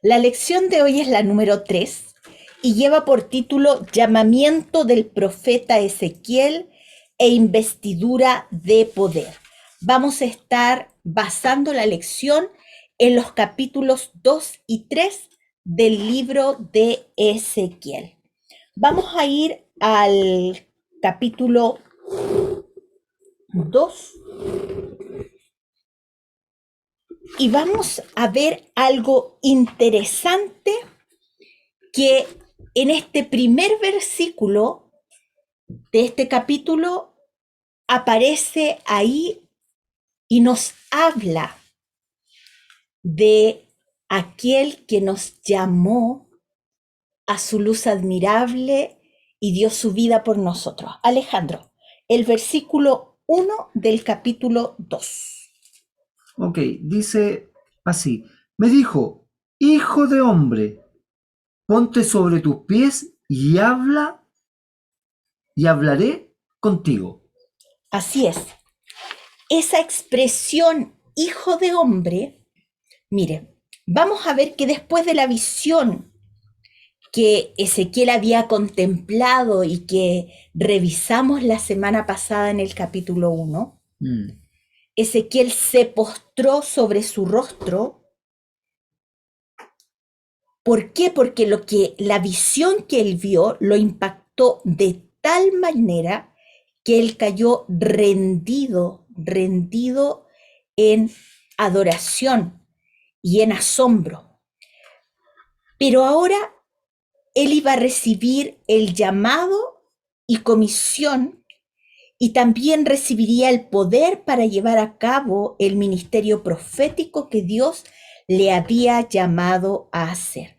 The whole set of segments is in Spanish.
La lección de hoy es la número 3 y lleva por título Llamamiento del profeta Ezequiel e investidura de poder. Vamos a estar basando la lección en los capítulos 2 y 3 del libro de Ezequiel. Vamos a ir al capítulo 2 y vamos a ver algo interesante que en este primer versículo de este capítulo aparece ahí y nos habla de aquel que nos llamó a su luz admirable y dio su vida por nosotros. Alejandro, el versículo 1 del capítulo 2. Ok, dice así, me dijo, hijo de hombre, ponte sobre tus pies y habla, y hablaré contigo. Así es. Esa expresión hijo de hombre, mire, vamos a ver que después de la visión que Ezequiel había contemplado y que revisamos la semana pasada en el capítulo 1, Ezequiel se postró sobre su rostro. ¿Por qué? Porque la visión que él vio lo impactó de tal manera que él cayó rendido en adoración y en asombro. Pero ahora él iba a recibir el llamado y comisión y también recibiría el poder para llevar a cabo el ministerio profético que Dios le había llamado a hacer.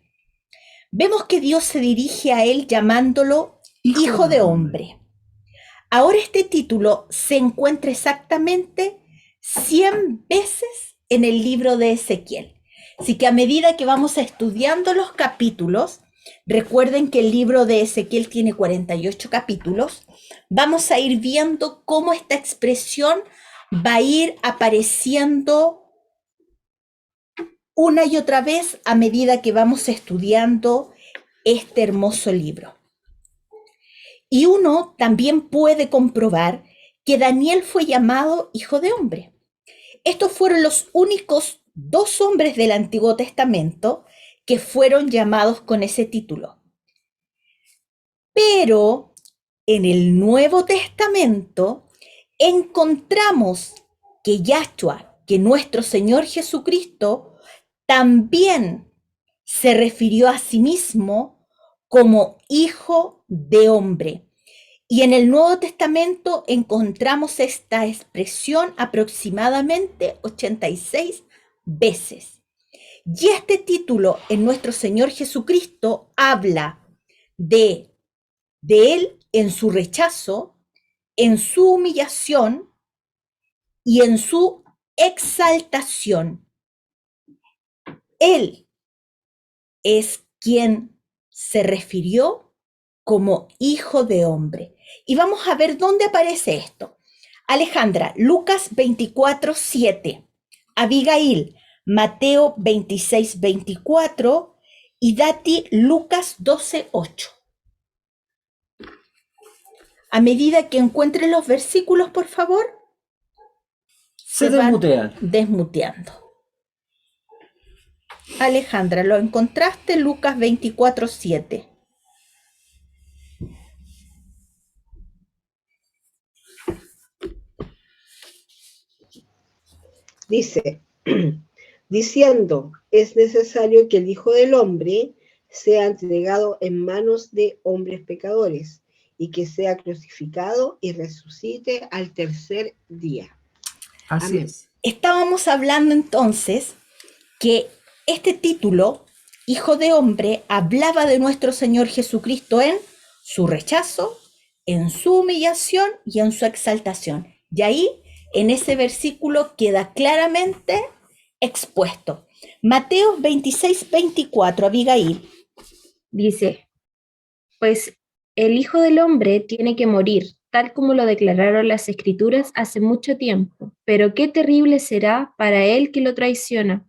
Vemos que Dios se dirige a él llamándolo hijo de hombre. Ahora este título se encuentra exactamente 100 veces en el libro de Ezequiel. Así que a medida que vamos estudiando los capítulos, recuerden que el libro de Ezequiel tiene 48 capítulos, vamos a ir viendo cómo esta expresión va a ir apareciendo una y otra vez a medida que vamos estudiando este hermoso libro. Y uno también puede comprobar que Daniel fue llamado hijo de hombre. Estos fueron los únicos 2 hombres del Antiguo Testamento que fueron llamados con ese título. Pero en el Nuevo Testamento encontramos que Yahshua, que nuestro Señor Jesucristo, también se refirió a sí mismo como hijo de hombre. Y en el Nuevo Testamento encontramos esta expresión aproximadamente 86 veces. Y este título en nuestro Señor Jesucristo habla de Él en su rechazo, en su humillación y en su exaltación. Él es quien se refirió como hijo de hombre. Y vamos a ver dónde aparece esto. Alejandra, Lucas 24:7. Abigail, Mateo 26:24. Y Dati, Lucas 12:8. A medida que encuentren los versículos, por favor, Se desmutean. Desmuteando. Alejandra, ¿lo encontraste? Lucas 24:7. Dice, diciendo, es necesario que el Hijo del Hombre sea entregado en manos de hombres pecadores y que sea crucificado y resucite al tercer día. Así Amén. es. Estábamos hablando entonces que este título, Hijo de Hombre, hablaba de nuestro Señor Jesucristo en su rechazo, en su humillación y en su exaltación. Y ahí, en ese versículo, queda claramente expuesto. Mateo 26:24, Abigail. Dice, pues el Hijo del Hombre tiene que morir, tal como lo declararon las Escrituras hace mucho tiempo. Pero qué terrible será para el que lo traiciona.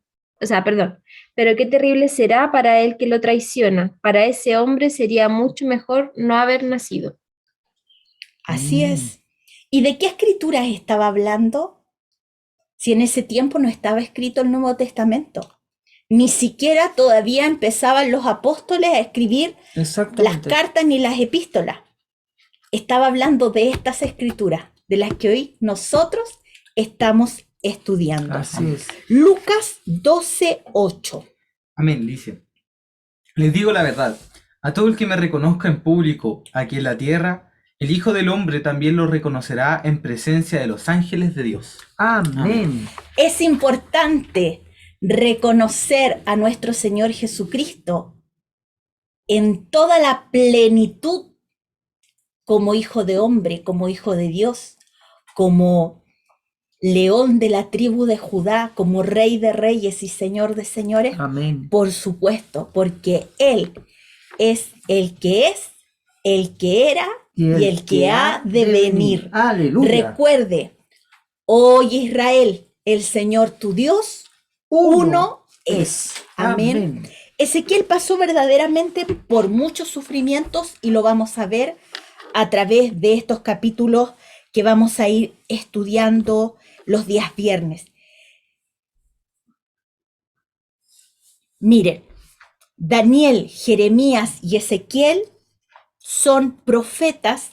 pero qué terrible será para el que lo traiciona. Para ese hombre sería mucho mejor no haber nacido. Así es. ¿Y de qué escrituras estaba hablando? Si en ese tiempo no estaba escrito el Nuevo Testamento. Ni siquiera todavía empezaban los apóstoles a escribir las Exactamente. cartas ni las epístolas. Estaba hablando de estas escrituras, de las que hoy nosotros estamos estudiando. Así es. Lucas 12:8. Amén, dice. Les digo la verdad, a todo el que me reconozca en público aquí en la tierra, el Hijo del Hombre también lo reconocerá en presencia de los ángeles de Dios. Amén. Es importante reconocer a nuestro Señor Jesucristo en toda la plenitud como Hijo de Hombre, como Hijo de Dios, como León de la tribu de Judá, como Rey de Reyes y Señor de Señores. Amén. Por supuesto, porque Él es, el que era y el que ha de venir. Aleluya. Recuerde, oye Israel, el Señor tu Dios, uno es. Amén. Ezequiel pasó verdaderamente por muchos sufrimientos y lo vamos a ver a través de estos capítulos que vamos a ir estudiando los días viernes. Miren, Daniel, Jeremías y Ezequiel son profetas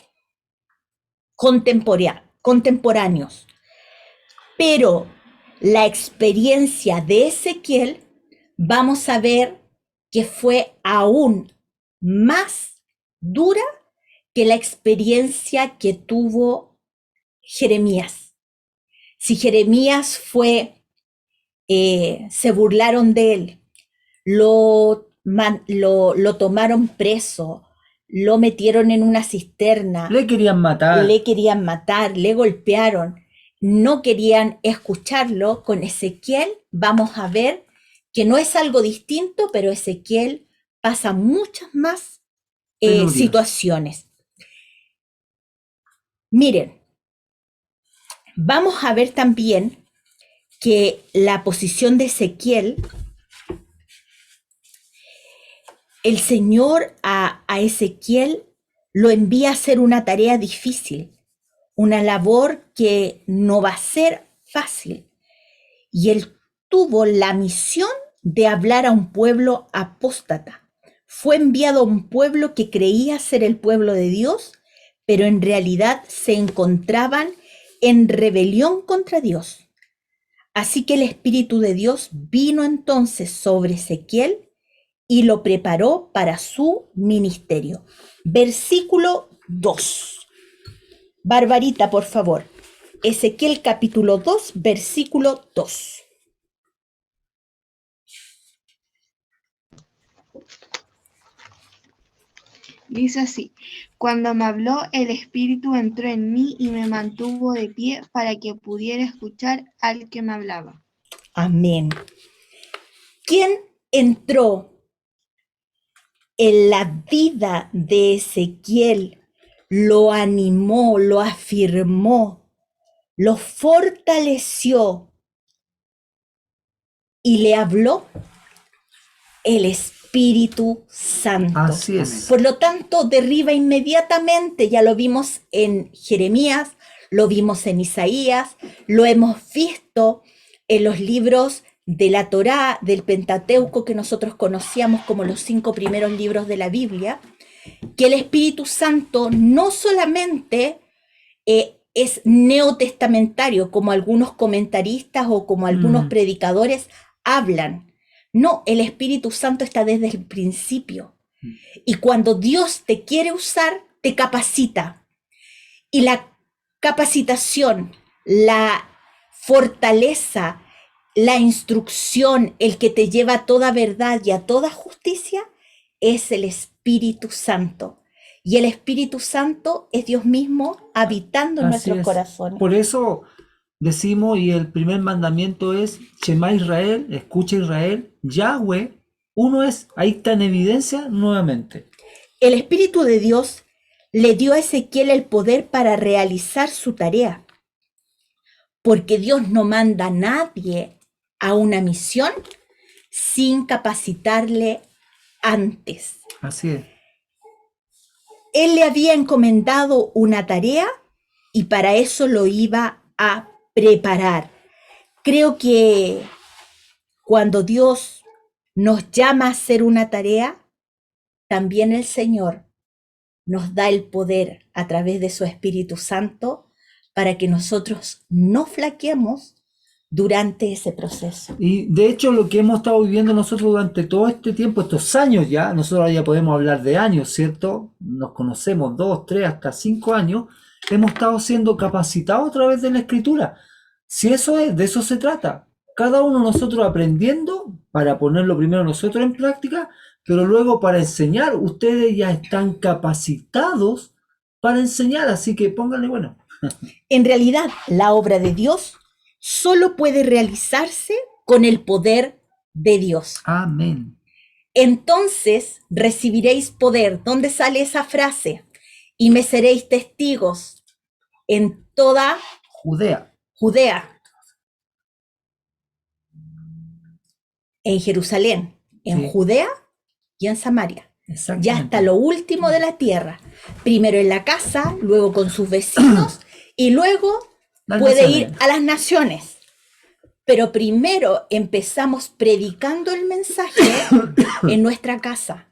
contemporáneos, pero la experiencia de Ezequiel vamos a ver que fue aún más dura que la experiencia que tuvo Jeremías. Si Jeremías se burlaron de él, lo tomaron preso, lo metieron en una cisterna, Le querían matar. le querían matar, le golpearon, no querían escucharlo. Con Ezequiel vamos a ver que no es algo distinto, pero Ezequiel pasa muchas más Penurias. situaciones. Miren, vamos a ver también que la posición de Ezequiel, el Señor a Ezequiel lo envía a hacer una tarea difícil, una labor que no va a ser fácil. Y él tuvo la misión de hablar a un pueblo apóstata. Fue enviado a un pueblo que creía ser el pueblo de Dios, pero en realidad se encontraban en rebelión contra Dios. Así que el Espíritu de Dios vino entonces sobre Ezequiel y lo preparó para su ministerio. Versículo 2. Barbarita, por favor. Ezequiel capítulo 2, versículo 2. Dice así: cuando me habló, el Espíritu entró en mí y me mantuvo de pie para que pudiera escuchar al que me hablaba. Amén. ¿Quién entró en la vida de Ezequiel? Lo animó, lo afirmó, lo fortaleció y le habló el Espíritu Santo. Así es. Por lo tanto, derriba inmediatamente, ya lo vimos en Jeremías, lo vimos en Isaías, lo hemos visto en los libros de la Torá, del Pentateuco, que nosotros conocíamos como los 5 primeros libros de la Biblia, que el Espíritu Santo no solamente es neotestamentario, como algunos comentaristas o como algunos predicadores hablan. No, el Espíritu Santo está desde el principio. Y cuando Dios te quiere usar, te capacita. Y la capacitación, la fortaleza, la instrucción, el que te lleva a toda verdad y a toda justicia, es el Espíritu Santo. Y el Espíritu Santo es Dios mismo habitando en Así nuestros es. corazones. Por eso decimos, y el primer mandamiento es: Shema Israel, escucha Israel, Yahweh, uno es. Ahí está en evidencia nuevamente. El Espíritu de Dios le dio a Ezequiel el poder para realizar su tarea, porque Dios no manda a nadie a una misión sin capacitarle antes. Así es. Él le había encomendado una tarea y para eso lo iba a preparar. Creo que cuando Dios nos llama a hacer una tarea, también el Señor nos da el poder a través de su Espíritu Santo para que nosotros no flaqueemos durante ese proceso. Y de hecho lo que hemos estado viviendo nosotros durante todo este tiempo, estos años ya, nosotros ya podemos hablar de años, ¿cierto? Nos conocemos 2, 3, hasta 5 años, hemos estado siendo capacitados a través de la Escritura. Si eso es, de eso se trata. Cada uno de nosotros aprendiendo para ponerlo primero nosotros en práctica, pero luego para enseñar. Ustedes ya están capacitados para enseñar, así que pónganle bueno. En realidad, la obra de Dios solo puede realizarse con el poder de Dios. Amén. Entonces recibiréis poder. ¿Dónde sale esa frase? Y me seréis testigos en toda Judea, en Jerusalén, en Sí. Judea y en Samaria. Ya Exactamente. hasta lo último de la tierra. Primero en la casa, luego con sus vecinos y luego Las puede naciones. ir a las naciones. Pero primero empezamos predicando el mensaje en nuestra casa.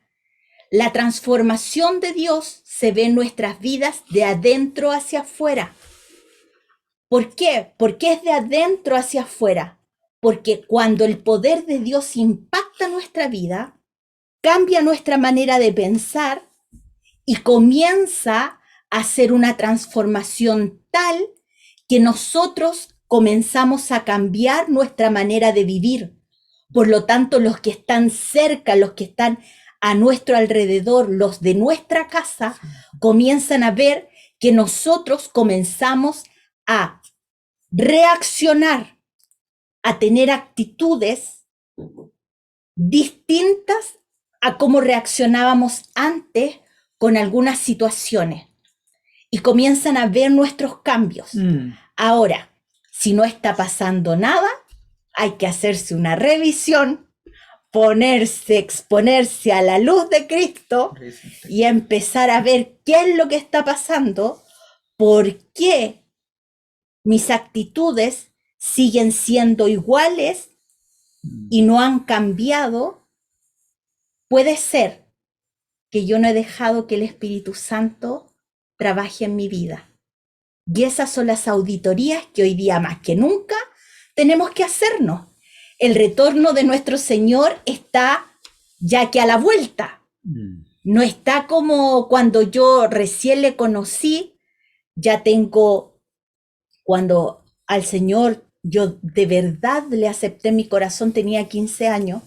La transformación de Dios se ve en nuestras vidas de adentro hacia afuera. ¿Por qué? Porque es de adentro hacia afuera. Porque cuando el poder de Dios impacta nuestra vida, cambia nuestra manera de pensar y comienza a hacer una transformación tal que nosotros comenzamos a cambiar nuestra manera de vivir. Por lo tanto, los que están cerca, los que están a nuestro alrededor, los de nuestra casa, comienzan a ver que nosotros comenzamos a reaccionar, a tener actitudes distintas a cómo reaccionábamos antes con algunas situaciones. Y comienzan a ver nuestros cambios. Ahora, si no está pasando nada, hay que hacerse una revisión, exponerse a la luz de Cristo y empezar a ver qué es lo que está pasando, por qué mis actitudes siguen siendo iguales y no han cambiado. Puede ser que yo no he dejado que el Espíritu Santo trabaje en mi vida. Y esas son las auditorías que hoy día más que nunca tenemos que hacernos. El retorno de nuestro Señor está ya que a la vuelta. No está como cuando yo recién le conocí, cuando al Señor yo de verdad le acepté en mi corazón, tenía 15 años,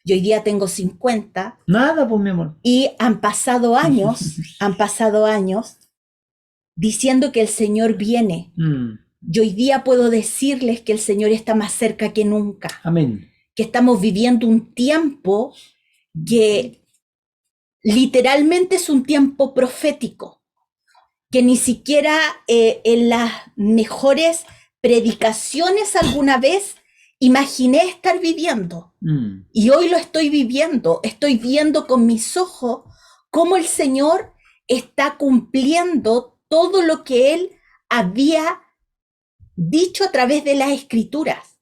y hoy día tengo 50. Nada, pues mi amor. Y han pasado años diciendo que el Señor viene. Y hoy día puedo decirles que el Señor está más cerca que nunca. Amén. Que estamos viviendo un tiempo que literalmente es un tiempo profético. Que ni siquiera en las mejores predicaciones alguna vez imaginé estar viviendo. Y hoy lo estoy viviendo. Estoy viendo con mis ojos cómo el Señor está cumpliendo todo lo que Él había dicho a través de las Escrituras.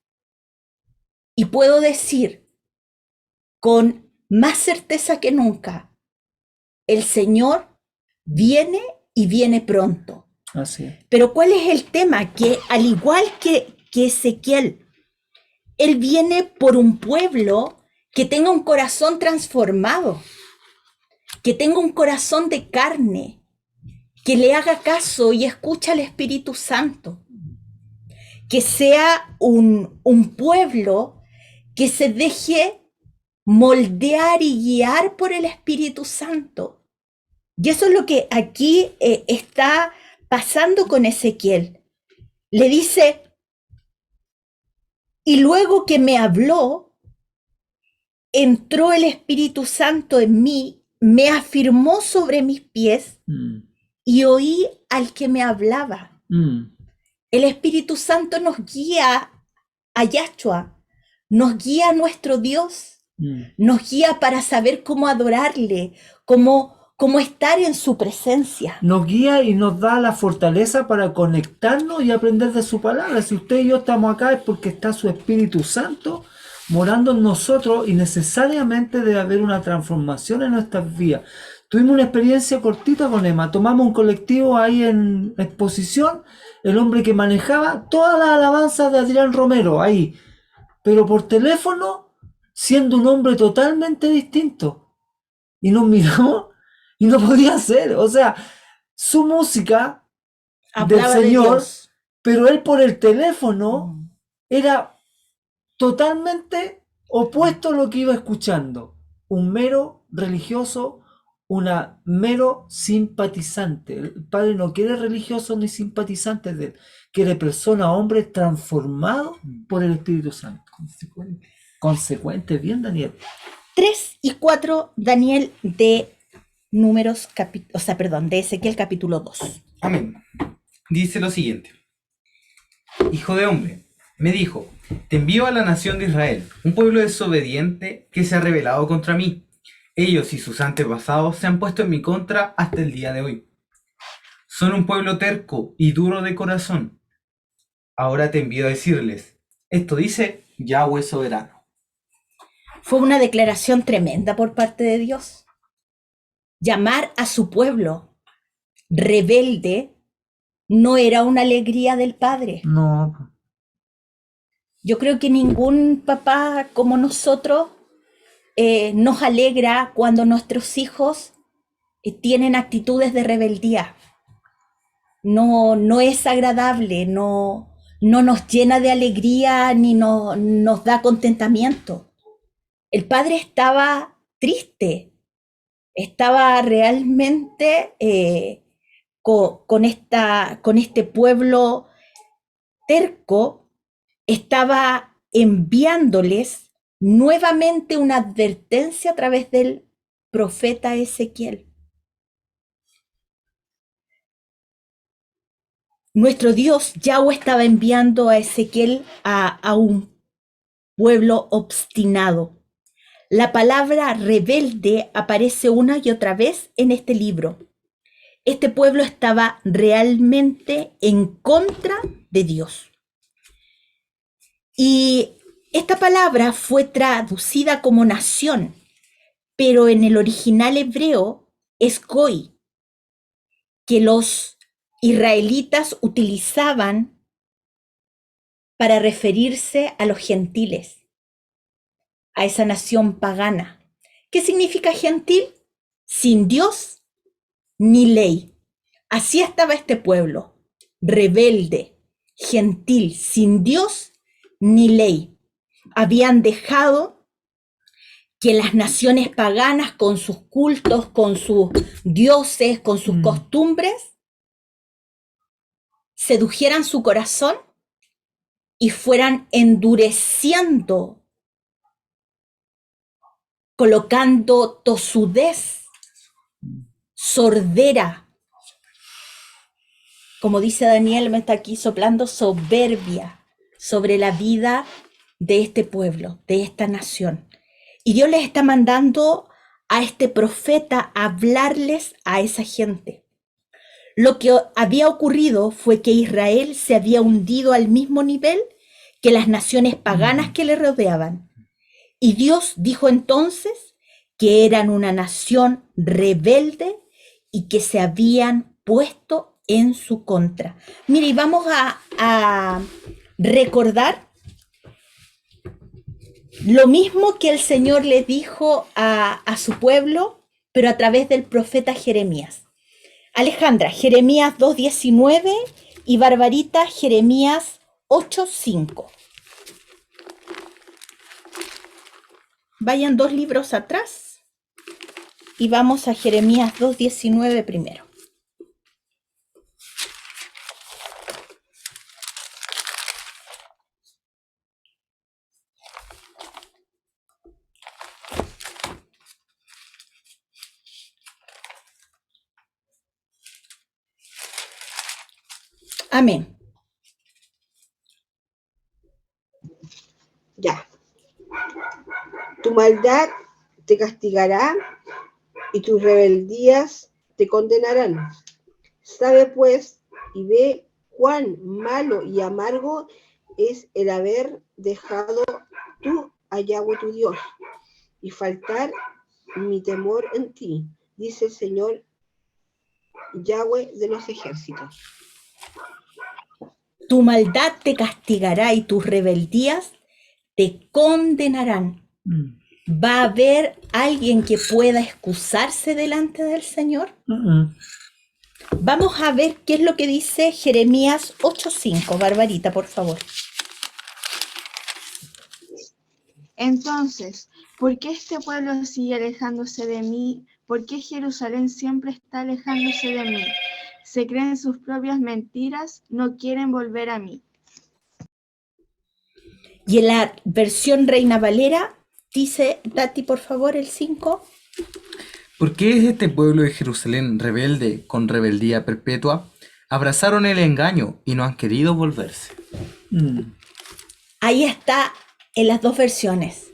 Y puedo decir con más certeza que nunca, el Señor viene y viene pronto. Así es. Pero ¿cuál es el tema? Que al igual que Ezequiel, Él viene por un pueblo que tenga un corazón transformado, que tenga un corazón de carne, que le haga caso y escuche al Espíritu Santo, que sea un pueblo que se deje moldear y guiar por el Espíritu Santo. Y eso es lo que aquí está pasando con Ezequiel. Le dice, y luego que me habló, entró el Espíritu Santo en mí, me afirmó sobre mis pies y oí al que me hablaba. El Espíritu Santo nos guía a Yahshua, nos guía nuestro Dios, Mm. nos guía para saber cómo adorarle, cómo estar en su presencia. Nos guía y nos da la fortaleza para conectarnos y aprender de su palabra. Si usted y yo estamos acá es porque está su Espíritu Santo morando en nosotros y necesariamente debe haber una transformación en nuestras vidas. Tuvimos una experiencia cortita con Emma. Tomamos un colectivo ahí en exposición. El hombre que manejaba todas las alabanzas de Adrián Romero ahí, pero por teléfono, siendo un hombre totalmente distinto. Y nos miramos y no podía ser. O sea, su música del Hablaba de Señor, Dios. pero él por el teléfono era totalmente opuesto a lo que iba escuchando. Un mero religioso, una mero simpatizante. El Padre no quiere religiosos ni simpatizantes de él. Quiere personas, hombres transformados por el Espíritu Santo. Consecuente, bien, Daniel. 3 y 4, Daniel, de Números, de Ezequiel capítulo 2. Amén. Dice lo siguiente. Hijo de hombre, me dijo, te envío a la nación de Israel, un pueblo desobediente que se ha rebelado contra mí. Ellos y sus antepasados se han puesto en mi contra hasta el día de hoy. Son un pueblo terco y duro de corazón. Ahora te envío a decirles, esto dice Yahweh soberano. Fue una declaración tremenda por parte de Dios. Llamar a su pueblo rebelde no era una alegría del Padre. No. Yo creo que ningún papá como nosotros nos alegra cuando nuestros hijos tienen actitudes de rebeldía. No es agradable, no nos llena de alegría ni nos da contentamiento. El padre estaba triste, estaba realmente con este pueblo terco, estaba enviándoles nuevamente una advertencia a través del profeta Ezequiel. Nuestro Dios, Yahweh, estaba enviando a Ezequiel a un pueblo obstinado. La palabra rebelde aparece una y otra vez en este libro. Este pueblo estaba realmente en contra de Dios. Y esta palabra fue traducida como nación, pero en el original hebreo es goy, que los israelitas utilizaban para referirse a los gentiles, a esa nación pagana. ¿Qué significa gentil? Sin Dios ni ley. Así estaba este pueblo, rebelde, gentil, sin Dios ni ley. Habían dejado que las naciones paganas, con sus cultos, con sus dioses, con sus costumbres, sedujeran su corazón y fueran endureciendo, colocando tosudez, sordera. Como dice Daniel, me está aquí soplando soberbia sobre la vida de este pueblo, de esta nación. Y Dios les está mandando a este profeta a hablarles a esa gente. Lo que había ocurrido fue que Israel se había hundido al mismo nivel que las naciones paganas que le rodeaban. Y Dios dijo entonces que eran una nación rebelde y que se habían puesto en su contra. Mire, y vamos a recordar lo mismo que el Señor le dijo a su pueblo, pero a través del profeta Jeremías. Alejandra, Jeremías 2:19 y Barbarita, Jeremías 8:5. Vayan 2 libros atrás y vamos a Jeremías 2:19 primero. Amén. Ya. Tu maldad te castigará y tus rebeldías te condenarán. Sabe pues y ve cuán malo y amargo es el haber dejado tú a Yahweh tu Dios y faltar mi temor en ti, dice el Señor Yahweh de los ejércitos. Tu maldad te castigará y tus rebeldías te condenarán. Mm. ¿Va a haber alguien que pueda excusarse delante del Señor? Vamos a ver qué es lo que dice Jeremías 8:5. Barbarita, por favor. Entonces, ¿por qué este pueblo sigue alejándose de mí? ¿Por qué Jerusalén siempre está alejándose de mí? Se creen sus propias mentiras, no quieren volver a mí. Y en la versión Reina Valera dice, Tati, por favor, el 5. ¿Por qué es este pueblo de Jerusalén rebelde con rebeldía perpetua? Abrazaron el engaño y no han querido volverse. Ahí está en las dos versiones.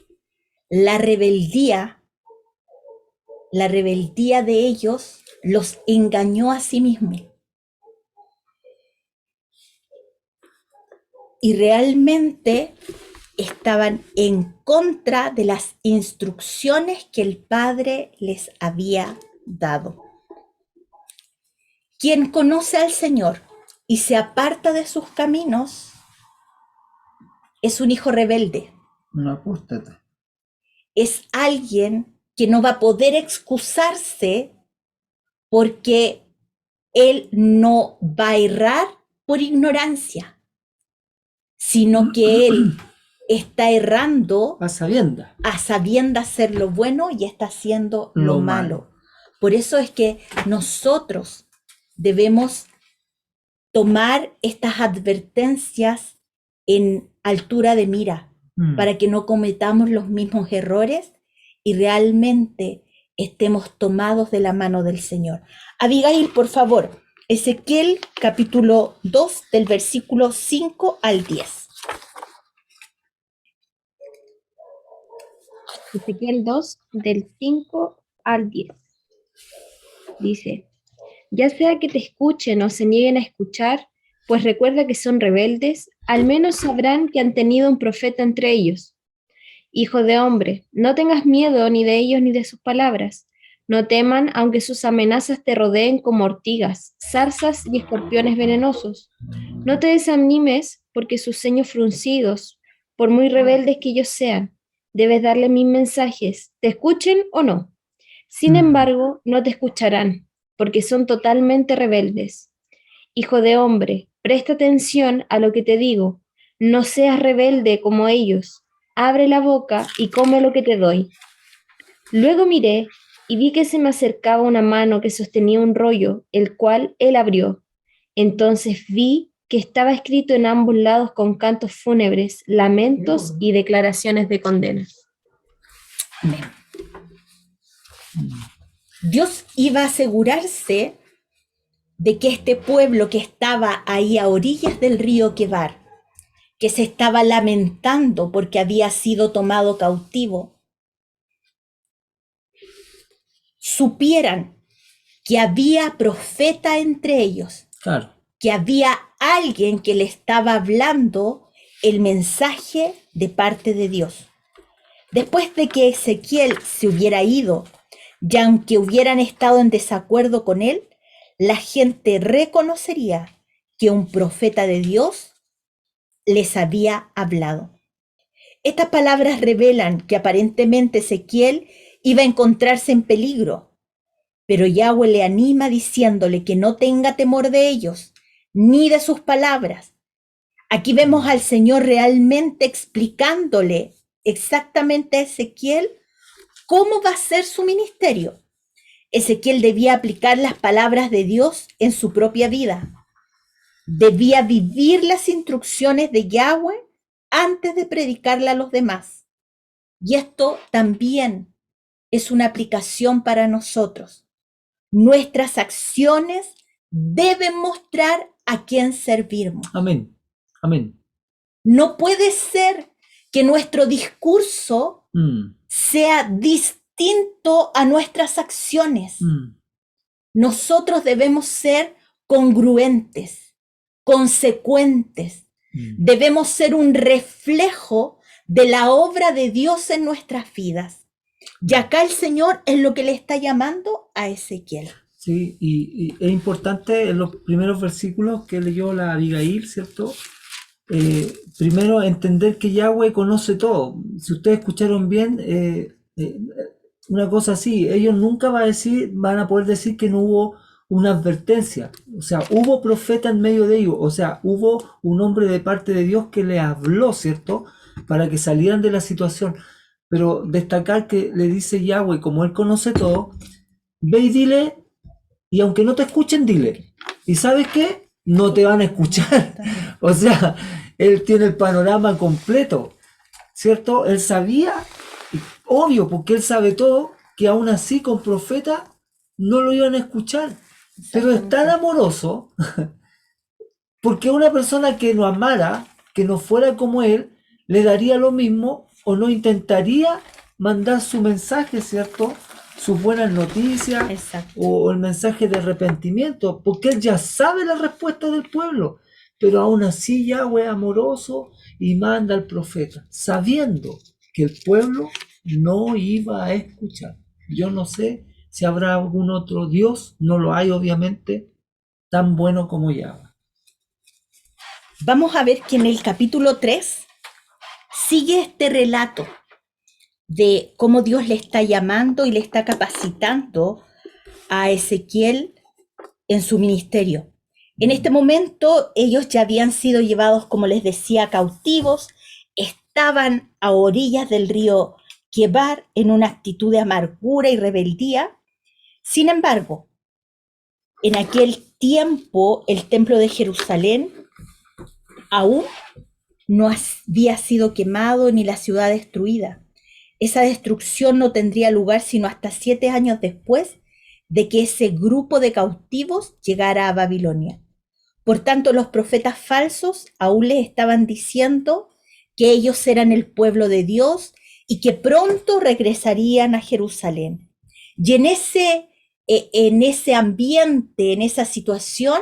La rebeldía de ellos los engañó a sí mismos. Y realmente estaban en contra de las instrucciones que el Padre les había dado. Quien conoce al Señor y se aparta de sus caminos es un hijo rebelde. Un apóstata. Es alguien que no va a poder excusarse porque él no va a errar por ignorancia, sino que él está errando A sabiendas. a sabiendas hacer lo bueno y está haciendo lo malo. Por eso es que nosotros debemos tomar estas advertencias en altura de mira para que no cometamos los mismos errores y realmente estemos tomados de la mano del Señor. Abigail, por favor, Ezequiel capítulo 2 del versículo 5 al 10. Ezequiel 2, del 5 al 10. Dice, ya sea que te escuchen o se nieguen a escuchar, pues recuerda que son rebeldes, al menos sabrán que han tenido un profeta entre ellos. Hijo de hombre, no tengas miedo ni de ellos ni de sus palabras. No teman, aunque sus amenazas te rodeen como ortigas, zarzas y escorpiones venenosos. No te desanimes porque sus ceños fruncidos, por muy rebeldes que ellos sean, debes darle mis mensajes, te escuchen o no. Sin embargo, no te escucharán, porque son totalmente rebeldes. Hijo de hombre, presta atención a lo que te digo. No seas rebelde como ellos. Abre la boca y come lo que te doy. Luego miré y vi que se me acercaba una mano que sostenía un rollo, el cual él abrió. Entonces vi que estaba escrito en ambos lados con cantos fúnebres, lamentos y declaraciones de condena. Amén. Dios iba a asegurarse de que este pueblo que estaba ahí a orillas del río Quebar, que se estaba lamentando porque había sido tomado cautivo, supieran que había profeta entre ellos, Claro. que había alguien que le estaba hablando el mensaje de parte de Dios. Después de que Ezequiel se hubiera ido, y aunque hubieran estado en desacuerdo con él, la gente reconocería que un profeta de Dios les había hablado. Estas palabras revelan que aparentemente Ezequiel iba a encontrarse en peligro, pero Yahweh le anima diciéndole que no tenga temor de ellos, ni de sus palabras. Aquí vemos al Señor realmente explicándole exactamente a Ezequiel cómo va a ser su ministerio. Ezequiel debía aplicar las palabras de Dios en su propia vida. Debía vivir las instrucciones de Yahweh antes de predicarla a los demás. Y esto también es una aplicación para nosotros. Nuestras acciones deben mostrar a quién servimos. Amén. Amén. No puede ser que nuestro discurso Mm, sea distinto a nuestras acciones. mm, Nosotros debemos ser congruentes, consecuentes. mm. Debemos ser un reflejo de la obra de Dios en nuestras vidas. Y acá el Señor es lo que le está llamando a Ezequiel. Sí, y es importante en los primeros versículos que leyó la Abigail, ¿cierto? Primero entender que Yahweh conoce todo. Si ustedes escucharon bien, una cosa así, ellos nunca van a poder decir que no hubo una advertencia. O sea, hubo profeta en medio de ellos, o sea, hubo un hombre de parte de Dios que le habló, ¿cierto? Para que salieran de la situación. Pero destacar que le dice Yahweh, como él conoce todo, ve y dile, y aunque no te escuchen, dile. ¿Y sabes qué? No te van a escuchar. O sea, él tiene el panorama completo, ¿cierto? Él sabía, obvio, porque él sabe todo, que aún así con profeta no lo iban a escuchar. Pero es tan amoroso, porque una persona que no amara, que no fuera como él, le daría lo mismo o no intentaría mandar su mensaje, ¿cierto? Sus buenas noticias Exacto. o el mensaje de arrepentimiento, porque él ya sabe la respuesta del pueblo, pero aún así Yahweh es amoroso y manda al profeta, sabiendo que el pueblo no iba a escuchar. Yo no sé si habrá algún otro Dios, no lo hay obviamente, tan bueno como Yahweh. Vamos a ver que en el capítulo 3 sigue este relato de cómo Dios le está llamando y le está capacitando a Ezequiel en su ministerio. En este momento ellos ya habían sido llevados, como les decía, cautivos, estaban a orillas del río Quebar en una actitud de amargura y rebeldía. Sin embargo, en aquel tiempo el templo de Jerusalén aún no había sido quemado ni la ciudad destruida. Esa destrucción no tendría lugar sino hasta 7 años después de que ese grupo de cautivos llegara a Babilonia. Por tanto, los profetas falsos aún les estaban diciendo que ellos eran el pueblo de Dios y que pronto regresarían a Jerusalén. Y en ese ambiente, en esa situación,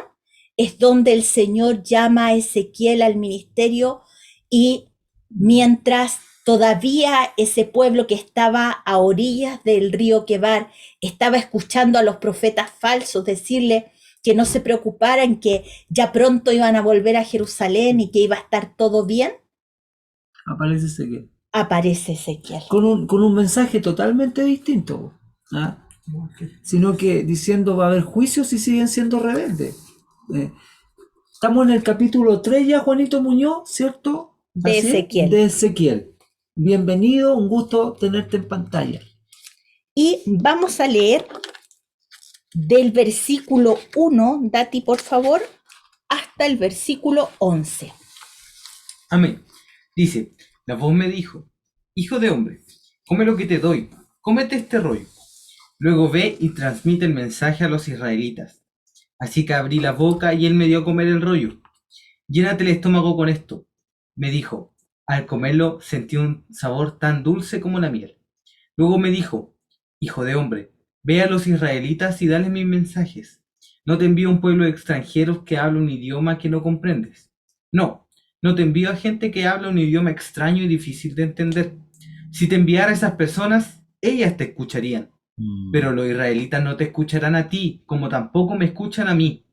es donde el Señor llama a Ezequiel al ministerio, y mientras todavía ese pueblo que estaba a orillas del río Quebar estaba escuchando a los profetas falsos decirle que no se preocuparan, que ya pronto iban a volver a Jerusalén y que iba a estar todo bien, Aparece Ezequiel. aparece Ezequiel. Con un mensaje totalmente distinto, ¿ah? Sino que diciendo va a haber juicios si siguen siendo rebeldes. Estamos en el capítulo 3 ya, Juanito Muñoz, ¿cierto? De Así es, Ezequiel. de Ezequiel. Bienvenido, un gusto tenerte en pantalla. Y vamos a leer del versículo 1, Dati, por favor, hasta el versículo 11. Amén. Dice, la voz me dijo, hijo de hombre, come lo que te doy, cómete este rollo. Luego ve y transmite el mensaje a los israelitas. Así que abrí la boca y él me dio a comer el rollo. Llénate el estómago con esto, me dijo. Al comerlo sentí un sabor tan dulce como la miel. Luego me dijo, hijo de hombre, ve a los israelitas y dale mis mensajes. No te envío a un pueblo de extranjeros que habla un idioma que no comprendes. No te envío a gente que habla un idioma extraño y difícil de entender. Si te enviara a esas personas, ellas te escucharían. Pero los israelitas no te escucharán a ti, como tampoco me escuchan a mí,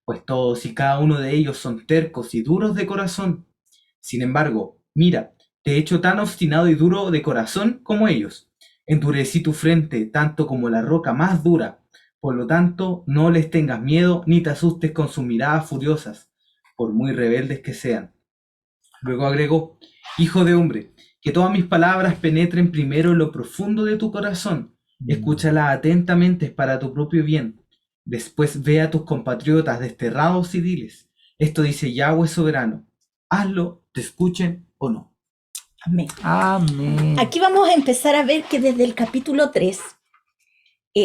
pues todos y cada uno de ellos son tercos y duros de corazón. Sin embargo, mira, te he hecho tan obstinado y duro de corazón como ellos. Endurecí tu frente tanto como la roca más dura. Por lo tanto, no les tengas miedo ni te asustes con sus miradas furiosas, por muy rebeldes que sean. Luego agregó, hijo de hombre, que todas mis palabras penetren primero en lo profundo de tu corazón. Escúchalas atentamente, es para tu propio bien. Después ve a tus compatriotas desterrados y diles, esto dice Yahweh soberano, hazlo, te escuchen o no. Amén. Amén. Aquí vamos a empezar a ver que desde el capítulo 3,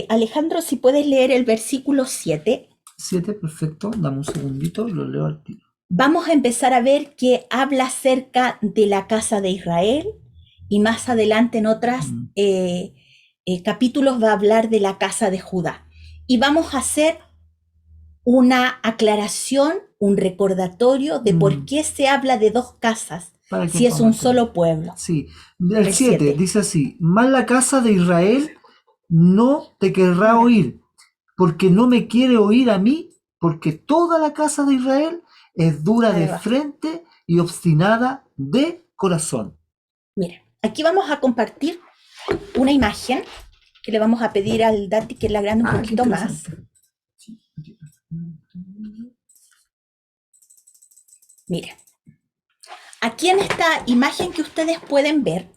Alejandro, si puedes leer el versículo 7. 7, perfecto. Dame un segundito y lo leo al tiro. vamos a empezar a ver que habla acerca de la casa de Israel y más adelante en otros capítulos va a hablar de la casa de Judá. Y vamos a hacer una aclaración, un recordatorio de por qué se habla de dos casas Para que si es un podamos entender. solo pueblo. Sí, el El 7 7. dice así: Mas la casa de Israel no te querrá oír, porque no me quiere oír a mí, porque toda la casa de Israel es dura Ahí de va. frente y obstinada de corazón. Mira, aquí vamos a compartir una imagen que le vamos a pedir al Dati que la agrande un qué poquito más. interesante. Mira, aquí en esta imagen que ustedes pueden ver,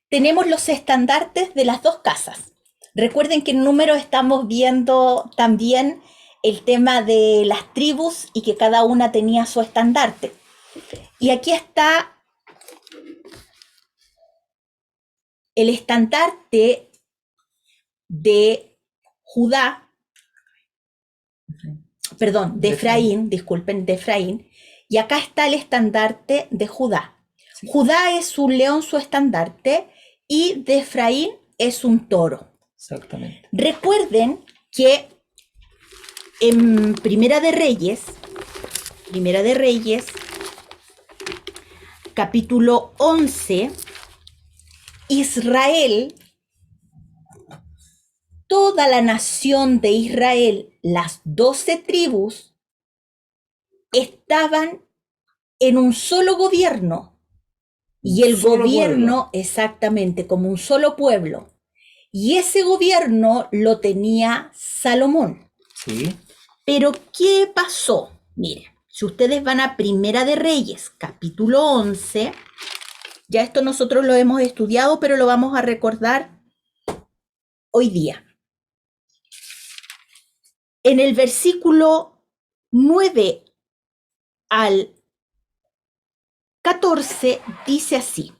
tenemos los estandartes de las dos casas. Recuerden que en números estamos viendo también el tema de las tribus y que cada una tenía su estandarte. Y aquí está el estandarte de Judá, perdón, de Efraín, disculpen, de Efraín, y acá está el estandarte de Judá. Sí. Judá es un león su estandarte y de Efraín es un toro. Exactamente. Recuerden que en Primera de Reyes, capítulo 11, Israel, toda la nación de Israel, las 12 tribus, estaban en un solo gobierno. Y el Solo gobierno, pueblo. exactamente, como un solo pueblo. Y ese gobierno lo tenía Salomón. Sí. Pero, ¿qué pasó? Miren, si ustedes van a Primera de Reyes, capítulo 11, ya esto nosotros lo hemos estudiado, pero lo vamos a recordar hoy día. En el versículo 9 al 14 dice así: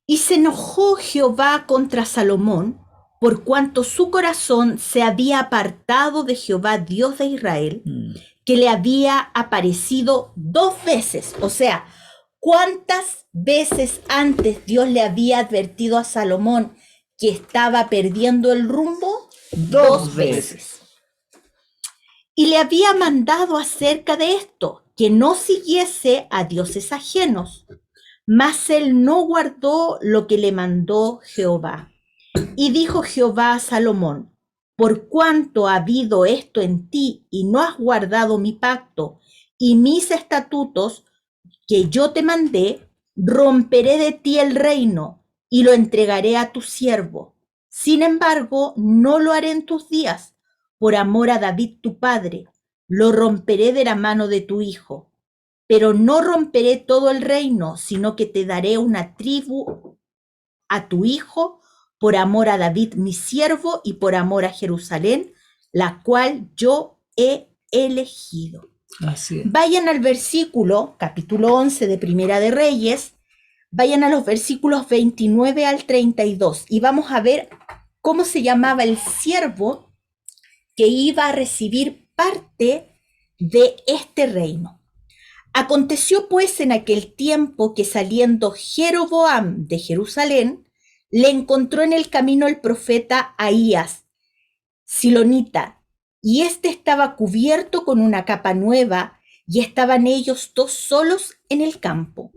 Y se enojó Jehová contra Salomón, por cuanto su corazón se había apartado de Jehová, Dios de Israel, que le había aparecido 2 veces. O sea, ¿cuántas veces antes Dios le había advertido a Salomón que estaba perdiendo el rumbo? 2 veces. Y le había mandado acerca de esto, que no siguiese a dioses ajenos. Mas él no guardó lo que le mandó Jehová. Y dijo Jehová a Salomón: por cuanto ha habido esto en ti y no has guardado mi pacto y mis estatutos que yo te mandé, romperé de ti el reino y lo entregaré a tu siervo. Sin embargo, no lo haré en tus días, por amor a David tu padre. Lo romperé de la mano de tu hijo. Pero no romperé todo el reino, sino que te daré una tribu a tu hijo, por amor a David mi siervo y por amor a Jerusalén, la cual yo he elegido. Así es. Vayan al versículo, capítulo 11 de Primera de Reyes, vayan a los versículos 29 al 32 y vamos a ver cómo se llamaba el siervo que iba a recibir parte de este reino. Aconteció pues en aquel tiempo que saliendo Jeroboam de Jerusalén, le encontró en el camino el profeta Ahías, silonita, y éste estaba cubierto con una capa nueva, y estaban ellos 2 solos en el campo.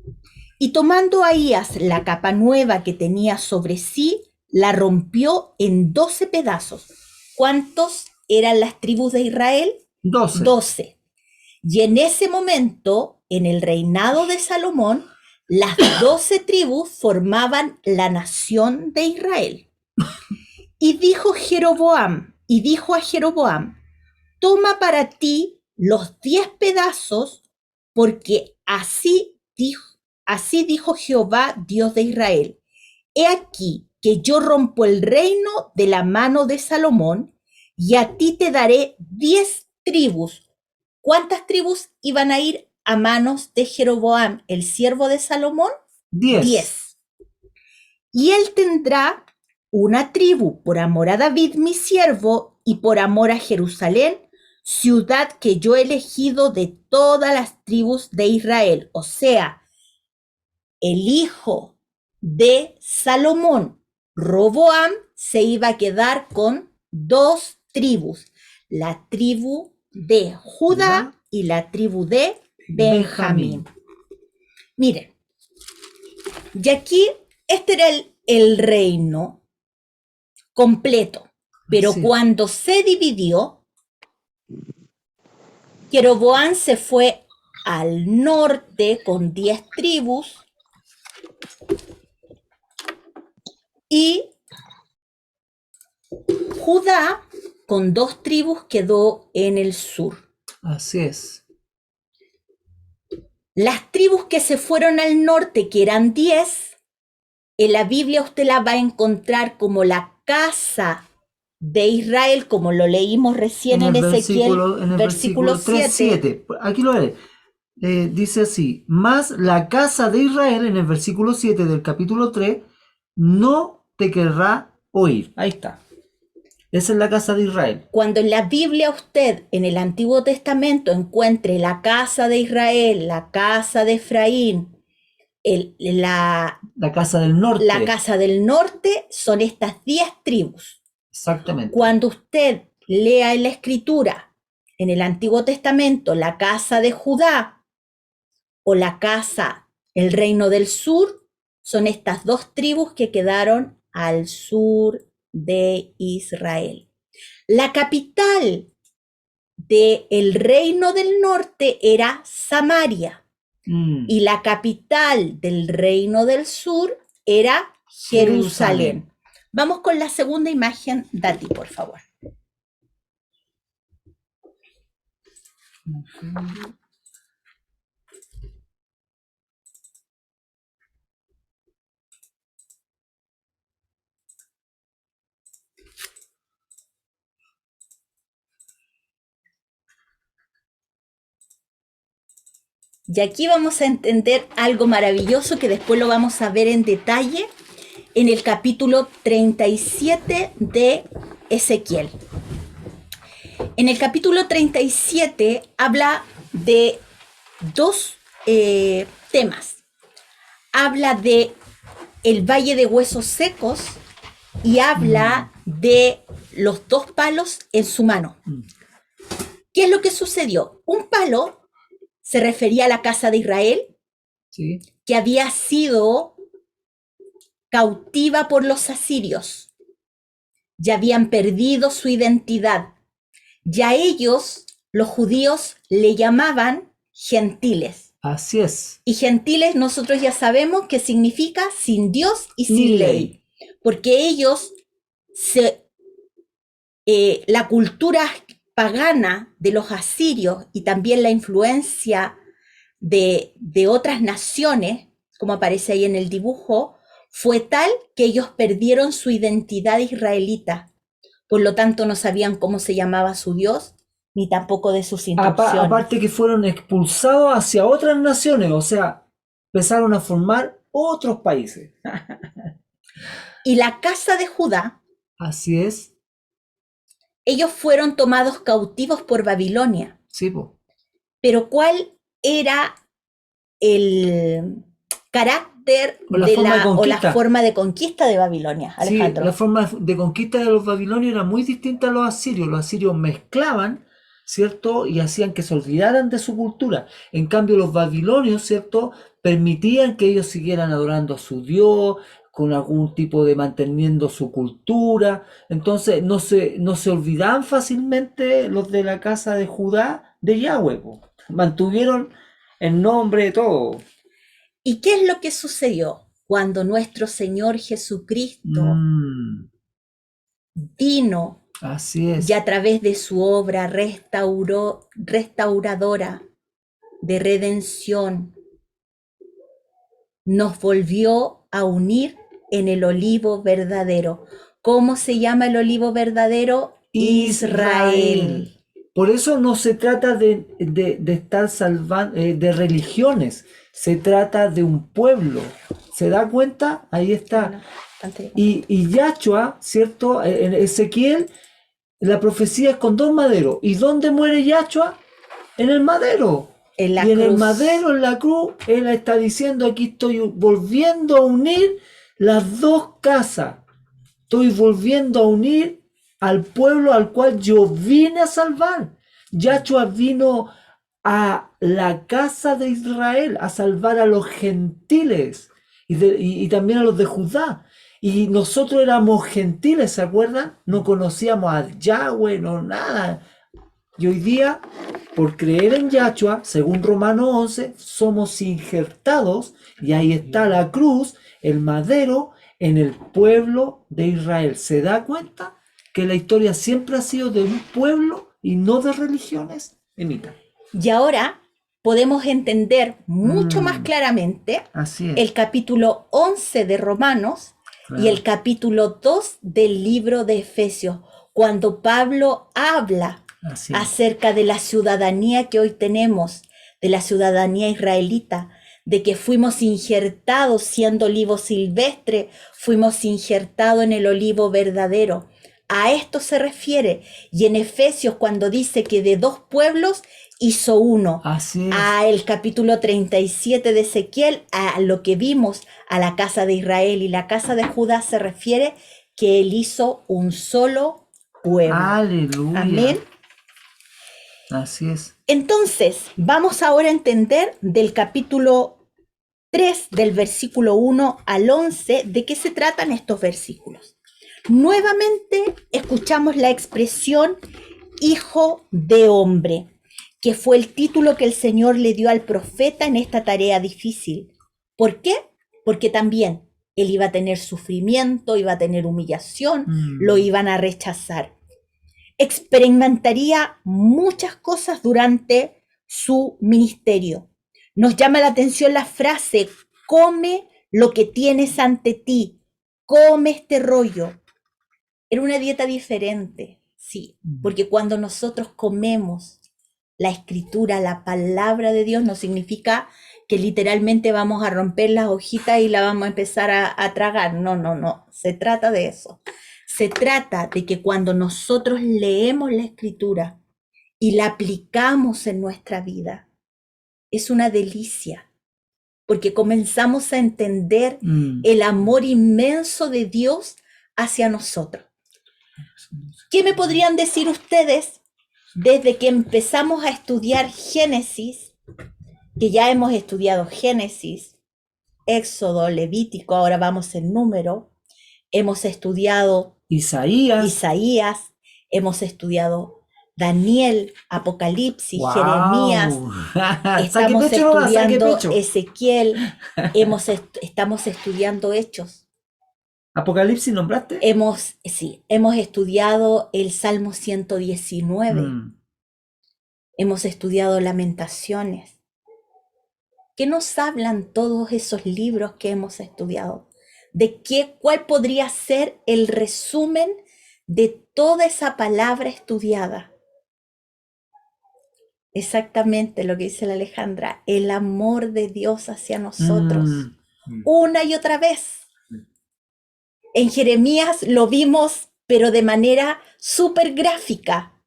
Y tomando Ahías la capa nueva que tenía sobre sí, la rompió en 12 pedazos. ¿Cuántos eran las tribus de Israel? 12. 12. Y en ese momento, en el reinado de Salomón, las 12 tribus formaban la nación de Israel. Y dijo a Jeroboam: toma para ti los 10 pedazos, porque así dijo Jehová, Dios de Israel: he aquí que yo rompo el reino de la mano de Salomón, y a ti te daré 10 tribus. ¿Cuántas tribus iban a ir a manos de Jeroboam, el siervo de Salomón? 10. Y él tendrá una tribu por amor a David mi siervo y por amor a Jerusalén, ciudad que yo he elegido de todas las tribus de Israel. O sea, el hijo de Salomón, Roboam, se iba a quedar con 2 tribus, la tribu de Judá y la tribu de Benjamín. Miren, y aquí este era el reino completo, pero Sí. cuando se dividió, Jeroboam se fue al norte con 10 tribus y Judá con 2 tribus quedó en el sur. Así es. Las tribus que se fueron al norte, que eran 10, en la Biblia usted la va a encontrar como la casa de Israel, como lo leímos recién en Ezequiel, versículo 7. 3:7. Aquí lo haré. Dice así: más la casa de Israel, en el versículo 7 del capítulo 3, no te querrá oír. Ahí está. Esa es la casa de Israel. Cuando en la Biblia usted, en el Antiguo Testamento, encuentre la casa de Israel, la casa de Efraín, la casa del norte. La casa del norte, son estas 10 tribus. Exactamente. Cuando usted lea en la Escritura, en el Antiguo Testamento, la casa de Judá o la casa, el reino del sur, son estas 2 tribus que quedaron al sur de Israel. La capital del reino del norte era Samaria y la capital del reino del sur era Jerusalén. Vamos con la segunda imagen, Dati, por favor. Y aquí vamos a entender algo maravilloso que después lo vamos a ver en detalle en el capítulo 37 de Ezequiel. En el capítulo 37 habla de 2 temas. Habla de el valle de huesos secos y habla de los 2 palos en su mano. ¿Qué es lo que sucedió? Un palo se refería a la casa de Israel, sí, que había sido cautiva por los asirios. Ya habían perdido su identidad. Ya ellos, los judíos, le llamaban gentiles. Así es. Y gentiles nosotros ya sabemos que significa sin Dios y sin ley. Porque ellos, la cultura pagana de los asirios y también la influencia de otras naciones, como aparece ahí en el dibujo, fue tal que ellos perdieron su identidad israelita. Por lo tanto, no sabían cómo se llamaba su Dios, ni tampoco de sus instrucciones. Aparte que fueron expulsados hacia otras naciones, o sea, empezaron a formar otros países. Y la casa de Judá, así es, ellos fueron tomados cautivos por Babilonia. Sí, po. Pero ¿cuál era el carácter O la forma de conquista de Babilonia, Alejandro? Sí, la forma de conquista de los babilonios era muy distinta a los asirios. Los asirios mezclaban, ¿cierto? Y hacían que se olvidaran de su cultura. En cambio, los babilonios, ¿cierto? Permitían que ellos siguieran adorando a su Dios, con algún tipo de manteniendo su cultura. Entonces, no se olvidaban fácilmente los de la casa de Judá de Yahweh, po. Mantuvieron el nombre de todo. ¿Y qué es lo que sucedió cuando nuestro Señor Jesucristo vino? Así es. Y a través de su obra restauradora de redención, nos volvió a unir en el olivo verdadero. ¿Cómo se llama el olivo verdadero? Israel. Por eso no se trata de estar salvando de religiones, se trata de un pueblo. ¿Se da cuenta? Ahí está. Y Yahshua, ¿cierto? En Ezequiel La profecía es con 2 maderos. ¿Y dónde muere Yahshua? En el madero. En la Y en el cruz. madero, en la cruz, él está diciendo, aquí estoy volviendo a unir las 2 casas. Estoy volviendo a unir al pueblo al cual yo vine a salvar. Yahshua vino a la casa de Israel a salvar a los gentiles y también a los de Judá. Y nosotros éramos gentiles, ¿se acuerdan? No conocíamos a Yahweh, no nada. Y hoy día, por creer en Yahshua, según Romanos 11, somos injertados, y ahí está la cruz, el madero, en el pueblo de Israel. ¿Se da cuenta que la historia siempre ha sido de un pueblo y no de religiones? Emita. Y ahora podemos entender mucho más claramente Así es. el capítulo 11 de Romanos Claro. y el capítulo 2 del libro de Efesios, cuando Pablo habla Así es. acerca de la ciudadanía que hoy tenemos, de la ciudadanía israelita, de que fuimos injertados siendo olivo silvestre, fuimos injertados en el olivo verdadero. A esto se refiere. Y en Efesios, cuando dice que de 2 pueblos hizo uno, Así es. a el capítulo 37 de Ezequiel, a lo que vimos, a la casa de Israel y la casa de Judá, se refiere que él hizo un solo pueblo. Aleluya. Amén. Así es. Entonces, vamos ahora a entender del capítulo 3, del versículo 1 al 11, de qué se tratan estos versículos. Nuevamente escuchamos la expresión hijo de hombre, que fue el título que el Señor le dio al profeta en esta tarea difícil. ¿Por qué? Porque también él iba a tener sufrimiento, iba a tener humillación, lo iban a rechazar. Experimentaría muchas cosas durante su ministerio. Nos llama la atención la frase, come lo que tienes ante ti, come este rollo. Era una dieta diferente, sí, porque cuando nosotros comemos la escritura, la palabra de Dios, no significa que literalmente vamos a romper las hojitas y la vamos a empezar a tragar. No, se trata de eso. Se trata de que cuando nosotros leemos la escritura y la aplicamos en nuestra vida, es una delicia, porque comenzamos a entender el amor inmenso de Dios hacia nosotros. ¿Qué me podrían decir ustedes desde que empezamos a estudiar Génesis, que ya hemos estudiado Génesis, Éxodo, Levítico, ahora vamos en Número, hemos estudiado Isaías, hemos estudiado Daniel, Apocalipsis, Wow. Jeremías, estamos estudiando Ezequiel, estamos estudiando Hechos. ¿Apocalipsis nombraste? Hemos estudiado el Salmo 119, hemos estudiado Lamentaciones. ¿Qué nos hablan todos esos libros que hemos estudiado? ¿Cuál podría ser el resumen de toda esa palabra estudiada? Exactamente lo que dice la Alejandra, el amor de Dios hacia nosotros, una y otra vez. En Jeremías lo vimos, pero de manera súper gráfica.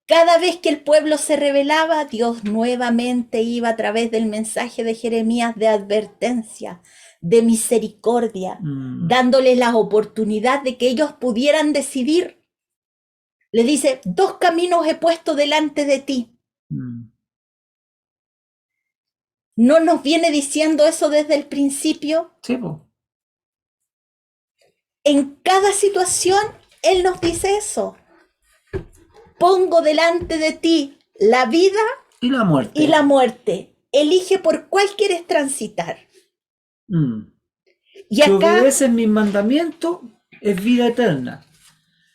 Cada vez que el pueblo se rebelaba, Dios nuevamente iba a través del mensaje de Jeremías de advertencia, de misericordia, dándoles la oportunidad de que ellos pudieran decidir. Le dice, 2 caminos he puesto delante de ti. ¿No nos viene diciendo eso desde el principio? Sí, po. En cada situación, Él nos dice eso. Pongo delante de ti la vida y la muerte. Elige por cuál quieres transitar. Y si acá, obedeces mis mandamientos, es vida eterna.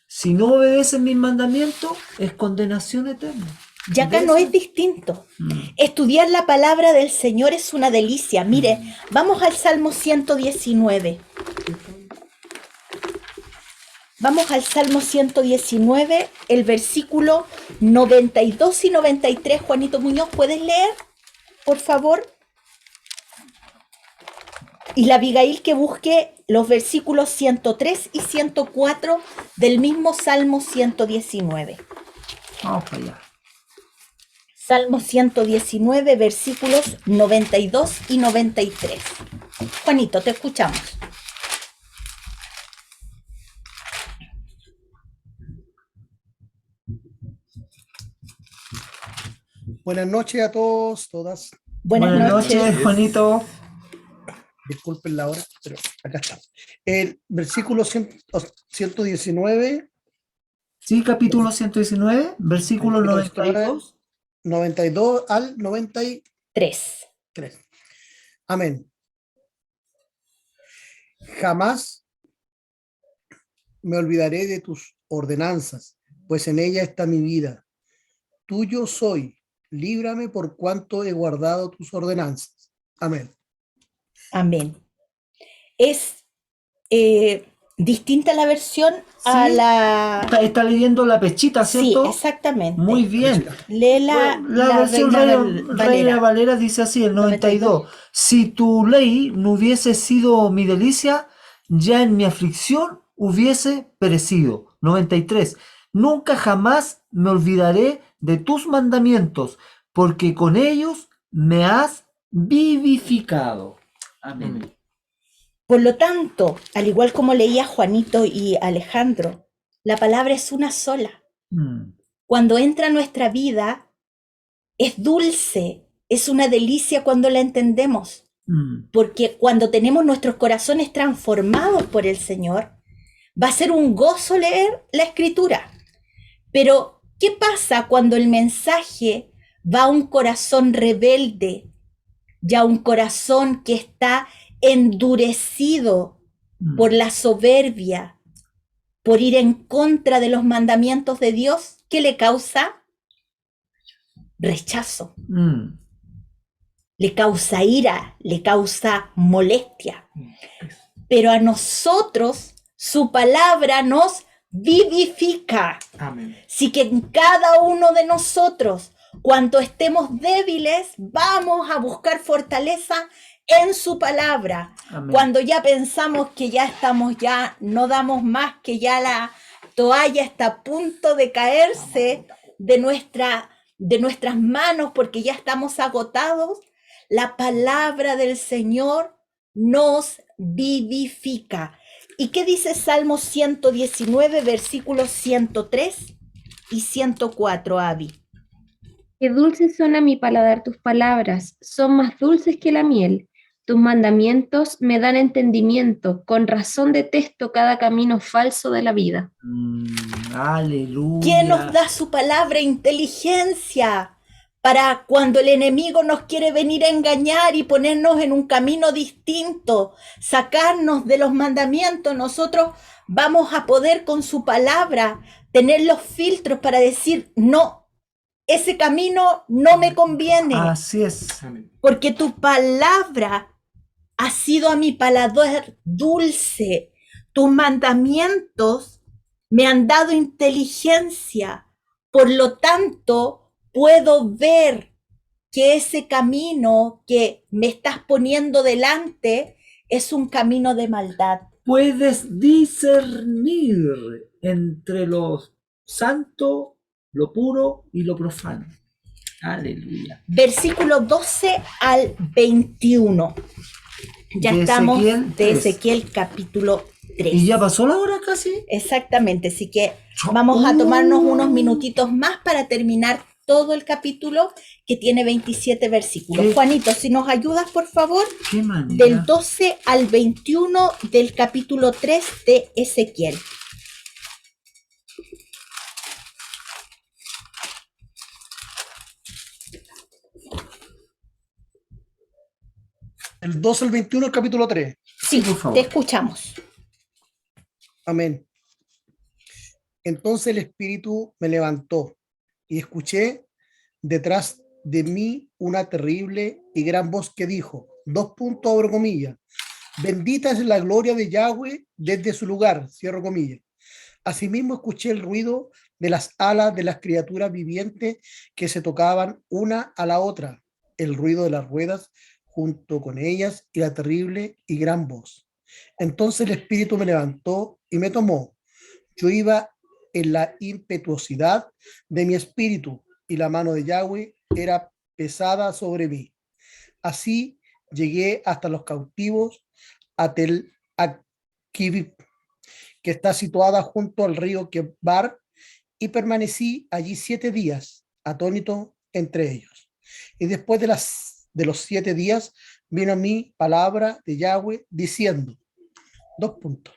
Si no obedeces mis mandamientos, es condenación eterna. Y acá no es distinto. Estudiar la palabra del Señor es una delicia. Mire, vamos al Salmo 119. Vamos al Salmo 119, el versículo 92 y 93. Juanito Muñoz, ¿puedes leer, por favor? Y la Abigail que busque los versículos 103 y 104 del mismo Salmo 119. Vamos para allá. Salmo 119, versículos 92 y 93. Juanito, te escuchamos. Buenas noches a todos, todas. Buenas noches. Juanito. Disculpen la hora, pero acá está. El versículo 119, Sí, capítulo 119, versículo 92. 92 al 93. 3. Amén. Jamás me olvidaré de tus ordenanzas, pues en ella está mi vida. Tuyo soy, líbrame por cuanto he guardado tus ordenanzas. Amén. Amén. Es distinta la versión a Sí, la... Está leyendo la pechita, Sí, ¿cierto? exactamente. Muy bien. Lee la, La la versión Reina Reina Valera. Valera dice así, el 92. Si tu ley no hubiese sido mi delicia, ya en mi aflicción hubiese perecido. 93. Nunca jamás me olvidaré de tus mandamientos, porque con ellos me has vivificado. Amén. Por lo tanto, al igual como leía Juanito y Alejandro, la palabra es una sola. Mm, Cuando entra a nuestra vida, es dulce, es una delicia cuando la entendemos, porque cuando tenemos nuestros corazones transformados por el Señor, va a ser un gozo leer la Escritura. Pero, ¿qué pasa cuando el mensaje va a un corazón rebelde, ya un corazón que está endurecido por la soberbia, por ir en contra de los mandamientos de Dios? ¿Qué le causa? Rechazo. Le causa ira, le causa molestia. Pero a nosotros su palabra nos vivifica. Amén. Así que en cada uno de nosotros, cuando estemos débiles, vamos a buscar fortaleza en su palabra. Amén. Cuando ya pensamos que ya estamos, ya no damos más, que ya la toalla está a punto de caerse de nuestras manos porque ya estamos agotados, la palabra del Señor nos vivifica. ¿Y qué dice Salmo 119, versículos 103 y 104, Abby? Qué dulces son a mi paladar tus palabras, son más dulces que la miel. Tus mandamientos me dan entendimiento, con razón detesto cada camino falso de la vida. Aleluya. ¿Quién nos da su palabra? Inteligencia. Para cuando el enemigo nos quiere venir a engañar y ponernos en un camino distinto, sacarnos de los mandamientos, nosotros vamos a poder con su palabra tener los filtros para decir, no, ese camino no me conviene, Así es. Amén. porque tu palabra ha sido a mi paladar dulce, tus mandamientos me han dado inteligencia, por lo tanto, puedo ver que ese camino que me estás poniendo delante es un camino de maldad. Puedes discernir entre lo santo, lo puro y lo profano. Aleluya. Versículo 12 al 21. Ya De estamos Ezequiel de 3. Ezequiel capítulo 3. ¿Y ya pasó la hora casi? Exactamente, así que vamos a tomarnos unos minutitos más para terminar todo el capítulo que tiene 27 versículos. ¿Qué? Juanito, si nos ayudas, por favor, Qué manera. del 12 al 21 del capítulo 3 de Ezequiel. El 12 al 21, el capítulo 3. Sí, por favor. te escuchamos. Amén. Entonces el Espíritu me levantó y escuché detrás de mí una terrible y gran voz que dijo, abro comillas, bendita es la gloria de Yahweh desde su lugar, cierro comillas. Asimismo escuché el ruido de las alas de las criaturas vivientes que se tocaban una a la otra, el ruido de las ruedas junto con ellas y la terrible y gran voz. Entonces el Espíritu me levantó y me tomó. Yo iba en la impetuosidad de mi espíritu y la mano de Yahweh era pesada sobre mí. Así llegué hasta los cautivos a Tel Akib, que está situada junto al río Kebar, y permanecí allí 7 días, atónito entre ellos. Y después de los 7 días vino a mí palabra de Yahweh diciendo, 2 puntos.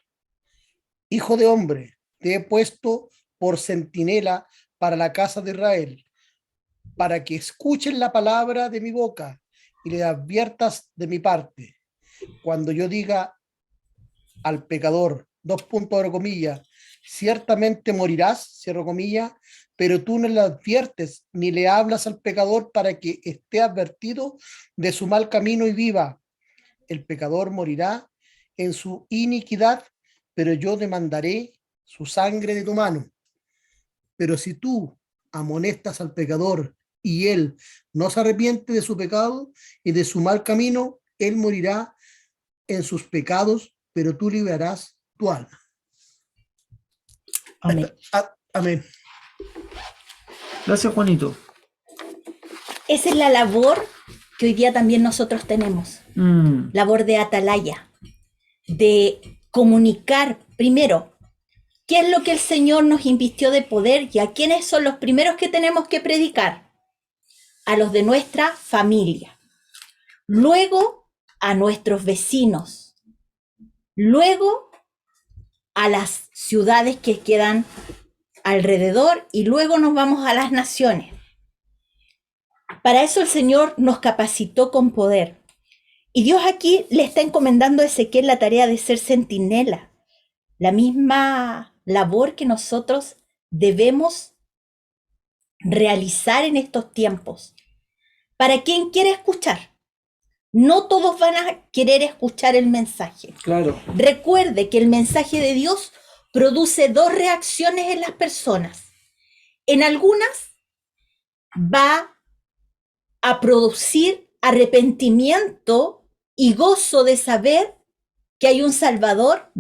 Hijo de hombre, te he puesto por centinela para la casa de Israel, para que escuchen la palabra de mi boca y le adviertas de mi parte. Cuando yo diga al pecador, 2 puntos, abro comillas, ciertamente morirás, cierro comillas, pero tú no le adviertes ni le hablas al pecador para que esté advertido de su mal camino y viva. El pecador morirá en su iniquidad, pero yo demandaré su sangre de tu mano. Pero si tú amonestas al pecador y él no se arrepiente de su pecado y de su mal camino, él morirá en sus pecados, pero tú librarás tu alma. Amén. Amén. Gracias, Juanito. Esa es la labor que hoy día también nosotros tenemos. Labor de atalaya, de comunicar primero qué es lo que el Señor nos invistió de poder y a quiénes son los primeros que tenemos que predicar. A los de nuestra familia, luego a nuestros vecinos, luego a las ciudades que quedan alrededor y luego nos vamos a las naciones. Para eso el Señor nos capacitó con poder. Y Dios aquí le está encomendando a Ezequiel la tarea de ser centinela, la misma labor que nosotros debemos realizar en estos tiempos. Para quien quiere escuchar. No todos van a querer escuchar el mensaje. Claro. Recuerde que el mensaje de Dios produce 2 reacciones en las personas. En algunas va a producir arrepentimiento y gozo de saber que hay un Salvador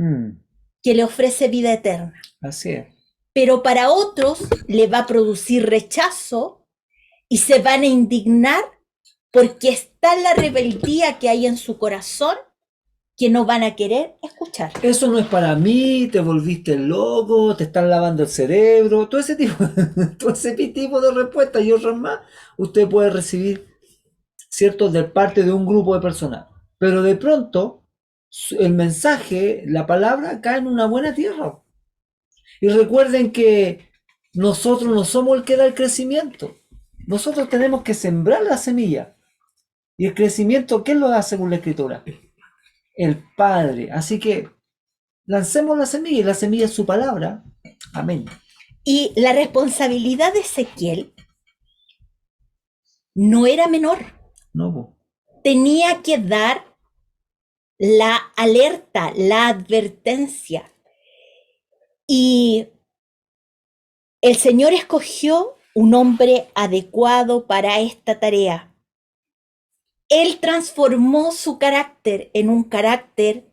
que le ofrece vida eterna. Así es. Pero para otros le va a producir rechazo y se van a indignar porque está la rebeldía que hay en su corazón que no van a querer escuchar. Eso no es para mí, te volviste loco, te están lavando el cerebro, todo ese tipo de respuestas y otras más, usted puede recibir, ¿cierto?, de parte de un grupo de personas. Pero de pronto, el mensaje, la palabra, cae en una buena tierra. Y recuerden que nosotros no somos el que da el crecimiento. Nosotros tenemos que sembrar la semilla. Y el crecimiento, ¿quién lo da según la Escritura? El Padre. Así que lancemos la semilla, y la semilla es su palabra. Amén. Y la responsabilidad de Ezequiel no era menor. No. Tenía que dar la alerta, la advertencia. Y el Señor escogió un hombre adecuado para esta tarea. Él transformó su carácter en un carácter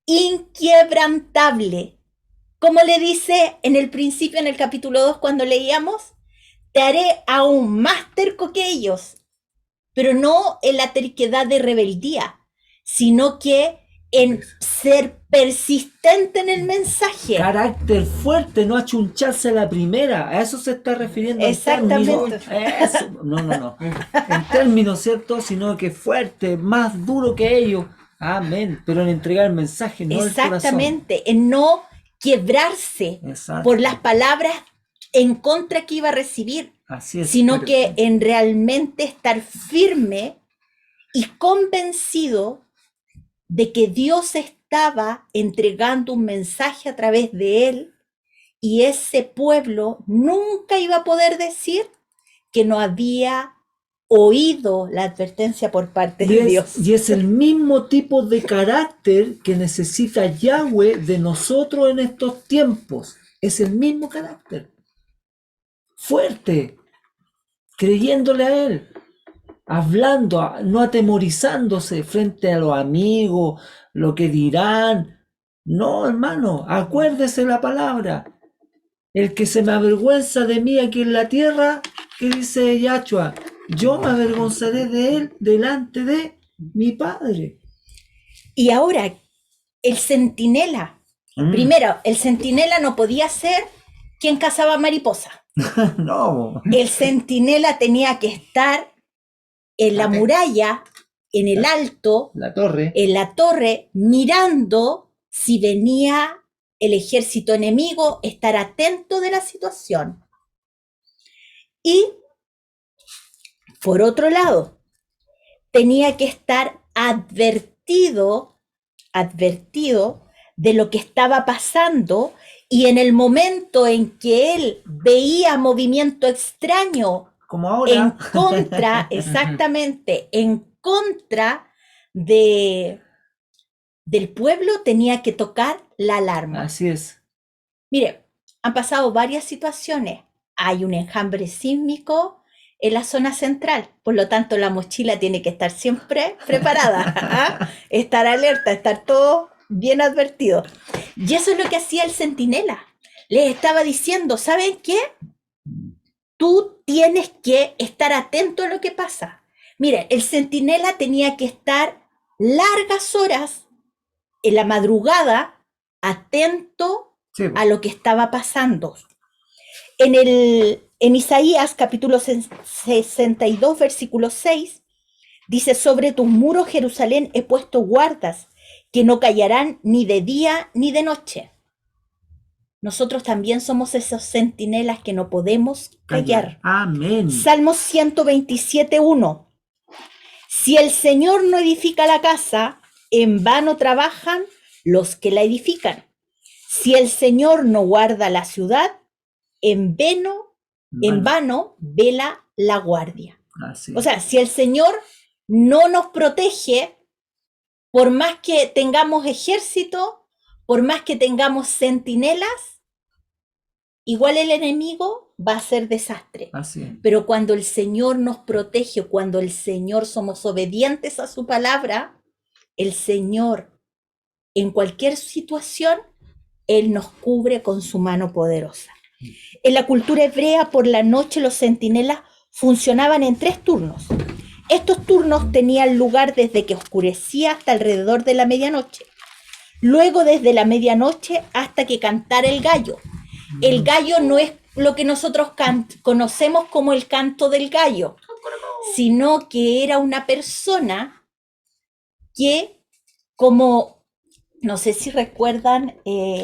inquebrantable. Como le dice en el principio, en el capítulo 2, cuando leíamos, te haré aún más terco que ellos, pero no en la terquedad de rebeldía, sino que en ser persistente en el mensaje. Carácter fuerte, no achuncharse a la primera. A eso se está refiriendo. Exactamente. Eso. No. En términos, ¿cierto? Sino que fuerte, más duro que ellos. Amén. Pero en entregar el mensaje, no el corazón. Exactamente. En no quebrarse por las palabras en contra que iba a recibir. Así es, sino que en realmente estar firme y convencido de que Dios estaba entregando un mensaje a través de él y ese pueblo nunca iba a poder decir que no había oído la advertencia por parte de Dios. Y es el mismo tipo de carácter que necesita Yahweh de nosotros en estos tiempos. Es el mismo carácter. Fuerte, creyéndole a Él. hablando, no atemorizándose frente a los amigos, lo que dirán. No, hermano, acuérdese la palabra. El que se me avergüenza de mí aquí en la tierra, ¿qué dice Yahshua? Yo me avergonzaré de él delante de mi Padre. Y ahora, el centinela. Primero, el centinela no podía ser quien cazaba mariposa. No. El centinela tenía que estar en la muralla, en el alto, La torre. en la torre, mirando si venía el ejército enemigo, estar atento de la situación. Y, por otro lado, tenía que estar advertido de lo que estaba pasando, y en el momento en que él veía movimiento extraño Como ahora. en contra, exactamente, en contra del pueblo, tenía que tocar la alarma. Así es. Mire, han pasado varias situaciones. Hay un enjambre sísmico en la zona central, por lo tanto la mochila tiene que estar siempre preparada, ¿ah? Estar alerta, estar todo bien advertido. Y eso es lo que hacía el centinela. Les estaba diciendo, ¿saben qué? Tú tienes que estar atento a lo que pasa. Mire, el centinela tenía que estar largas horas en la madrugada, atento Sí, a lo que estaba pasando. En Isaías capítulo 62, versículo 6, dice: sobre tus muros, Jerusalén, he puesto guardas que no callarán ni de día ni de noche. Nosotros también somos esos centinelas que no podemos callar. Amén. Salmos 127, 1. Si el Señor no edifica la casa, en vano trabajan los que la edifican. Si el Señor no guarda la ciudad, en vano vela la guardia. Así. O sea, si el Señor no nos protege, por más que tengamos ejército, por más que tengamos centinelas, igual el enemigo va a hacer desastre. Así. Pero cuando el Señor nos protege, cuando el Señor somos obedientes a su palabra, el Señor, en cualquier situación, Él nos cubre con su mano poderosa. En la cultura hebrea, por la noche los centinelas funcionaban en 3 turnos. Estos turnos tenían lugar desde que oscurecía hasta alrededor de la medianoche. Luego desde la medianoche hasta que cantara el gallo. El gallo no es lo que nosotros conocemos como el canto del gallo, sino que era una persona que, como, no sé si recuerdan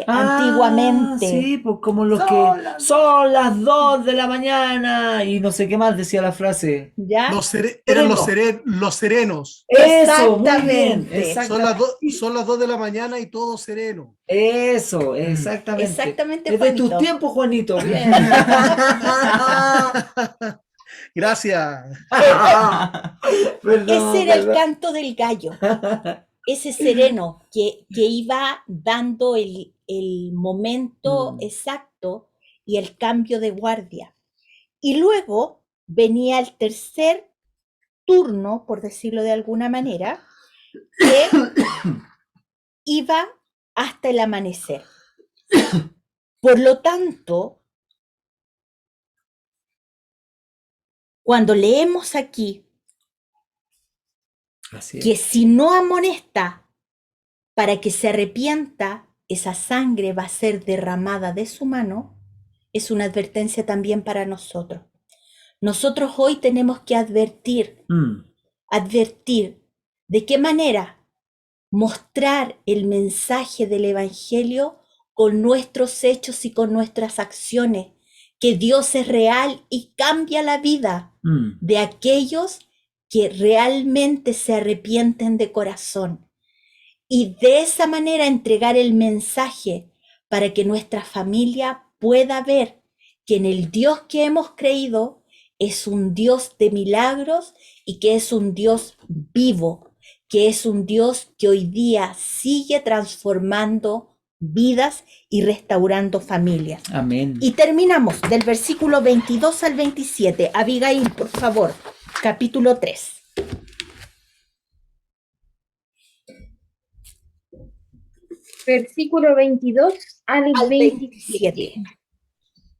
antiguamente. Sí, pues como los que son las 2 de la mañana y no sé qué más decía la frase. ¿Ya? Eran los serenos. Eso, muy bien. Exactamente. Son las 2 de la mañana y todo sereno. Eso, exactamente. Exactamente, Es de Juanito. tus tiempos, Juanito. Bien. Gracias. Perdón, Ese era el perdón. canto del gallo. Ese sereno que iba dando el momento exacto y el cambio de guardia. Y luego venía el tercer turno, por decirlo de alguna manera, que iba hasta el amanecer. Por lo tanto, cuando leemos aquí Así es. que si no amonesta para que se arrepienta, esa sangre va a ser derramada de su mano, es una advertencia también para nosotros. Nosotros hoy tenemos que advertir de qué manera mostrar el mensaje del Evangelio con nuestros hechos y con nuestras acciones, que Dios es real y cambia la vida de aquellos que realmente se arrepienten de corazón. Y de esa manera entregar el mensaje para que nuestra familia pueda ver que en el Dios que hemos creído es un Dios de milagros y que es un Dios vivo, que es un Dios que hoy día sigue transformando vidas y restaurando familias. Amén. Y terminamos del versículo 22 al 27. Abigail, por favor, capítulo 3. Versículo 22 al Al 27. 27.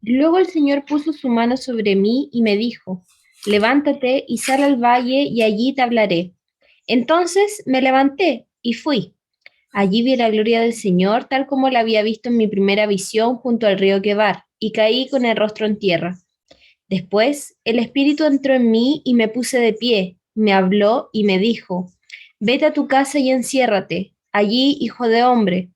Luego el Señor puso su mano sobre mí y me dijo, levántate y sal al valle y allí te hablaré. Entonces me levanté y fui. Allí vi la gloria del Señor, tal como la había visto en mi primera visión junto al río Quebar, y caí con el rostro en tierra. Después el Espíritu entró en mí y me puse de pie, me habló y me dijo, vete a tu casa y enciérrate, allí, hijo de hombre,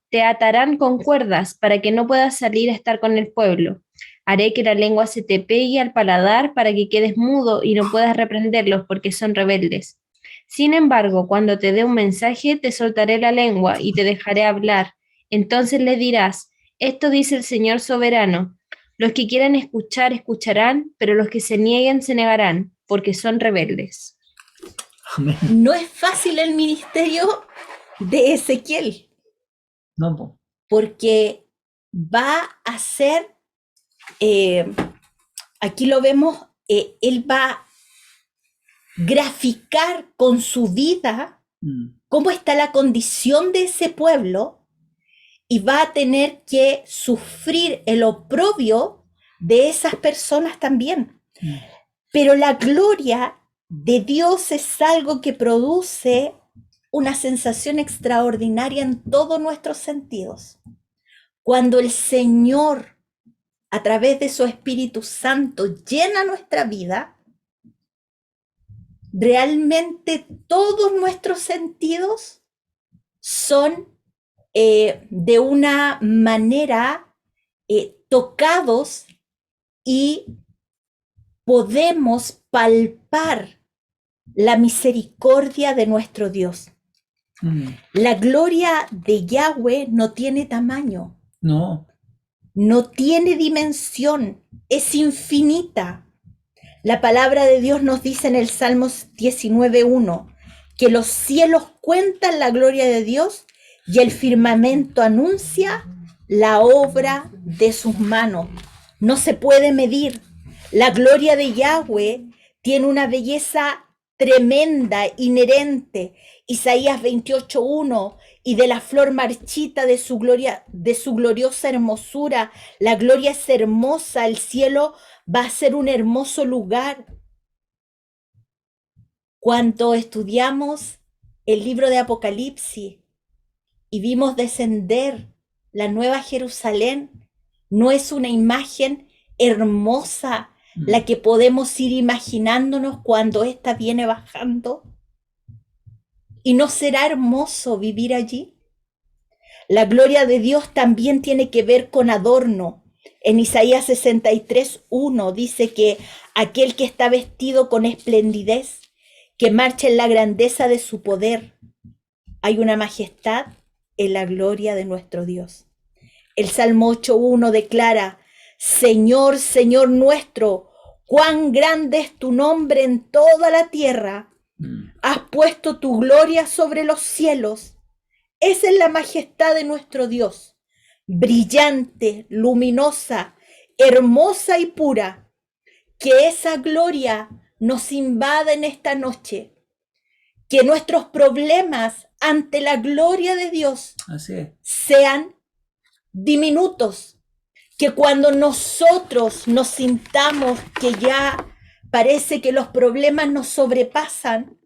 te atarán con cuerdas para que no puedas salir a estar con el pueblo. Haré que la lengua se te pegue al paladar para que quedes mudo y no puedas reprenderlos porque son rebeldes. Sin embargo, cuando te dé un mensaje, te soltaré la lengua y te dejaré hablar. Entonces le dirás, esto dice el Señor soberano. Los que quieran escuchar, escucharán, pero los que se nieguen, se negarán, porque son rebeldes. Amén. No es fácil el ministerio de Ezequiel, No, po. porque va a ser, aquí lo vemos, él va a graficar con su vida cómo está la condición de ese pueblo y va a tener que sufrir el oprobio de esas personas también. Pero la gloria de Dios es algo que produce una sensación extraordinaria en todos nuestros sentidos. Cuando el Señor, a través de su Espíritu Santo, llena nuestra vida, realmente todos nuestros sentidos son de una manera tocados y podemos palpar la misericordia de nuestro Dios. La gloria de Yahweh no tiene tamaño, No. no tiene dimensión, es infinita. La palabra de Dios nos dice en el Salmos 19:1 que los cielos cuentan la gloria de Dios y el firmamento anuncia la obra de sus manos. No se puede medir. La gloria de Yahweh tiene una belleza tremenda, inherente. Isaías 28:1, y de la flor marchita de su gloria, de su gloriosa hermosura. La gloria es hermosa, el cielo va a ser un hermoso lugar. Cuando estudiamos el libro de Apocalipsis y vimos descender la nueva Jerusalén, no es una imagen hermosa la que podemos ir imaginándonos cuando ésta viene bajando. ¿Y no será hermoso vivir allí? La gloria de Dios también tiene que ver con adorno. En Isaías 63:1 dice que aquel que está vestido con esplendidez, que marcha en la grandeza de su poder, hay una majestad en la gloria de nuestro Dios. El Salmo 8:1 declara, Señor, Señor nuestro, cuán grande es tu nombre en toda la tierra. Has puesto tu gloria sobre los cielos. Esa es la majestad de nuestro Dios, brillante, luminosa, hermosa y pura. Que esa gloria nos invada en esta noche. Que nuestros problemas ante la gloria de Dios Así es. sean diminutos. Que cuando nosotros nos sintamos que ya parece que los problemas nos sobrepasan,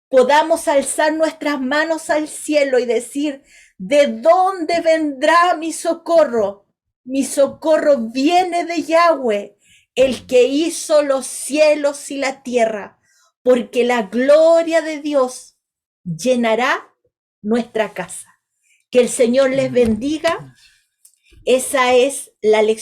podamos alzar nuestras manos al cielo y decir, ¿de dónde vendrá mi socorro? Mi socorro viene de Yahweh, el que hizo los cielos y la tierra, porque la gloria de Dios llenará nuestra casa. Que el Señor les bendiga. Esa es la lección.